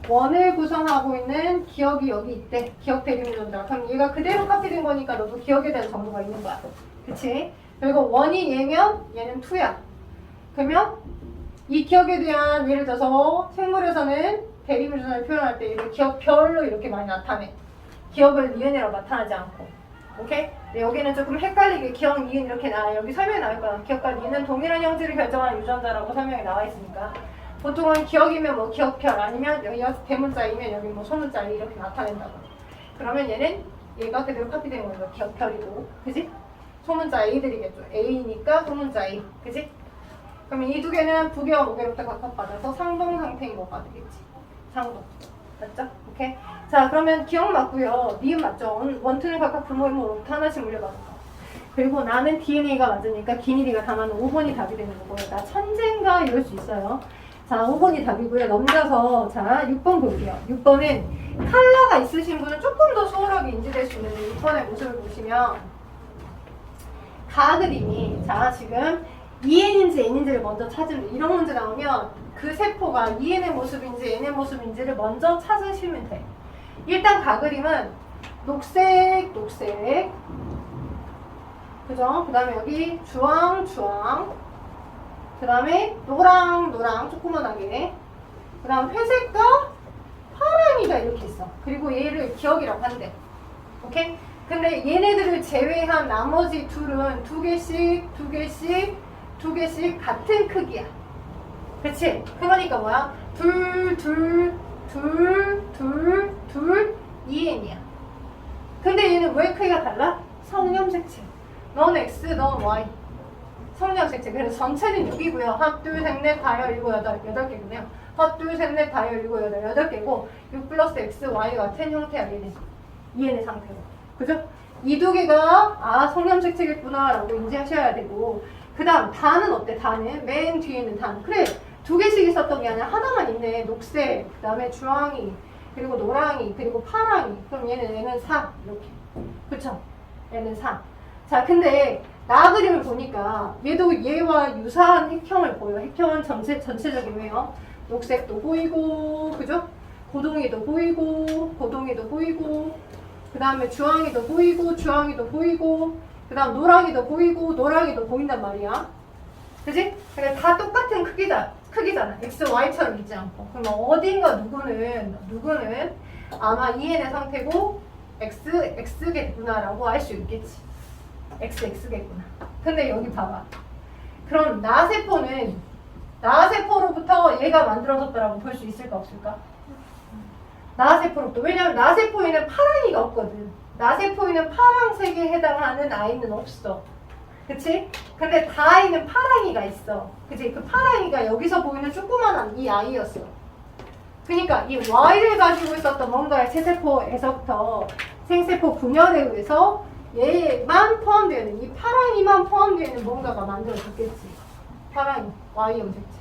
Speaker 1: 1을 구성하고 있는 기억이 여기 있대. 기억 대립 유전자. 그럼 얘가 그대로 카피된 거니까 너도 기억에 대한 정보가 있는 거야. 그치? 그리고 1이 얘면 얘는 2야. 그러면 이 기억에 대한 예를 들어서 생물에서는 대립 유전자를 표현할 때 얘를 기억별로 이렇게 많이 나타내. 기억을 니은이라고 나타나지 않고. 오케이? 근데 여기는 조금 헷갈리게 기억, 니은 이렇게 여기 설명이 나올 거야. 기억과 니은은 동일한 형질을 결정하는 유전자라고 설명이 나와 있으니까. 보통은 기억이면 뭐 기억별 아니면 여기가 대문자이면 여기 뭐 소문자 이렇게 나타낸다고. 그러면 얘가 그대로 카피된 거예요. 기억별이고. 그지? 소문자 A들이겠죠. A니까 소문자 A. 그지? 그러면 이 두 개는 부계와 모계로부터 각각 받아서 상동 상태인 거가 되겠지. 상동. 맞죠? 오케이? 자, 그러면 기억 맞고요. 니은 맞죠? 원투는 각각 부모님으로부터 하나씩 물려받을 거. 그리고 나는 DNA가 맞으니까 기니리가 담아는 5번이 답이 되는 거고요. 나 천재인가? 이럴 수 있어요. 자, 5번이 답이고요. 넘겨서 자, 6번 볼게요. 6번은 컬러가 있으신 분은 조금 더 수월하게 인지될 수 있는 6번의 모습을 보시면 가그림이 자, 지금 EN인지 N인지를 먼저 찾으면 이런 문제 나오면 그 세포가 EN의 모습인지 N의 모습인지를 먼저 찾으시면 돼. 일단 가그림은 녹색, 그죠? 그 다음에 여기 주황, 그 다음에 노랑, 조그만하게. 그 다음 회색과 파랑이가 이렇게 있어. 그리고 얘를 기억이라고 한대. 오케이? 근데 얘네들을 제외한 나머지 둘은 두 개씩 같은 크기야. 그치? 그러니까 뭐야? 둘, EN이야. 근데 얘는 왜 크기가 달라? 성염색체. 넌 X, 넌 Y. 성염색체. 그래서 전체는 6이고요. 하나, 둘, 셋, 넷, 다여, 일곱, 여덟. 8개군요. 하나, 둘, 셋, 넷, 다여, 일곱, 여덟. 8개고 6 플러스 X, Y 같은 형태야. 얘는. EN의 상태로. 그죠? 이 두 개가 성염색체겠구나 라고 인지하셔야 되고 그 다음 단은 어때? 단은 맨 뒤에는 단. 그래, 두 개씩 있었던 게 아니라 하나만 있네. 녹색, 그 다음에 주황이, 그리고 노랑이, 그리고 파랑이. 그럼 얘는 4 이렇게. 그쵸? 얘는 4. 자, 근데 나 그림을 보니까 얘도 얘와 유사한 핵형을 보여. 핵형은 전체적이고요. 녹색도 보이고, 그죠? 고동이도 보이고, 그 다음에 주황이도 보이고, 그 다음 노랑이도 보이고, 노랑이도 보인단 말이야. 그지? 그러니까 다 똑같은 크기잖아. X, Y처럼 있지 않고. 그럼 어딘가 누구는 아마 EN의 상태고 X겠구나라고 알 수 있겠지. X겠구나. 근데 여기 봐봐. 그럼 나세포로부터 얘가 만들어졌다라고 볼 수 있을까 없을까? 나세포로부터. 왜냐면 나세포에는 파랑이가 없거든. 나세포에는 파랑색에 해당하는 아이는 없어. 그치? 근데 다아이는 파랑이가 있어. 그치? 그 파랑이가 여기서 보이는 조그만한 이 아이였어. 그러니까 이 Y를 가지고 있었던 뭔가의 체세포에서부터 생세포 분열에 의해서 얘만 포함되어 있는, 이 파랑이만 포함되어 있는 뭔가가 만들어졌겠지. 파랑이, Y 염색체.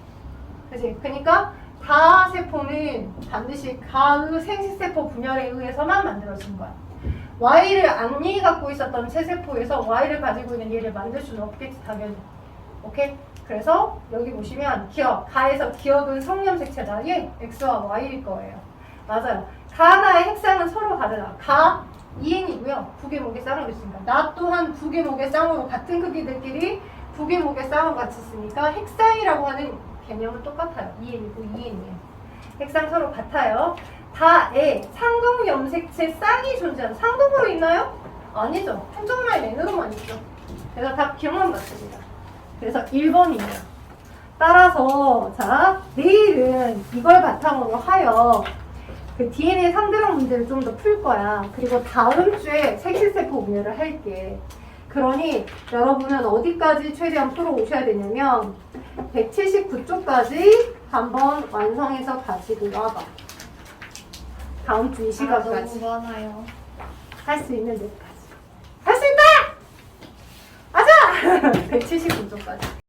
Speaker 1: 그치? 그러니까 다세포는 반드시 가의 생식세포 분열에 의해서만 만들어진 거야. Y를 안 갖고 있었던 체세포에서 Y를 가지고 있는 얘를 만들 수는 없겠지, 당연히. 오케이? 그래서 여기 보시면 가에서 기억은 성염색체다. 얘 X와 Y일 거예요. 맞아요. 가 하나의 핵상은 서로 다르다. 가 EN이고요. 부계목의 쌍으로 있으니까. 나 또한 부계목의 쌍으로 같은 크기들끼리 부계목의 쌍으로 같이 있으니까 핵상이라고 하는 개념은 똑같아요. 2n이고 2n이에요. 핵상 서로 같아요. 다에 상동 염색체 쌍이 존재하는 상동으로 있나요? 아니죠. 한쪽 라인 n으로만 있죠. 그래서 답 기억만 맞습니다. 그래서 1번이에요. 따라서 자 내일은 이걸 바탕으로 하여 그 DNA 상대방 문제를 좀 더 풀 거야. 그리고 다음 주에 색실세포 분열을 할게. 그러니 여러분은 어디까지 최대한 풀어 오셔야 되냐면 179쪽까지 한번 완성해서 가지고 와봐. 다음 주 이 시간까지
Speaker 2: 너무 많아요.
Speaker 1: 할 수 있는 데까지. 할 수 있다! 가자! 179쪽까지.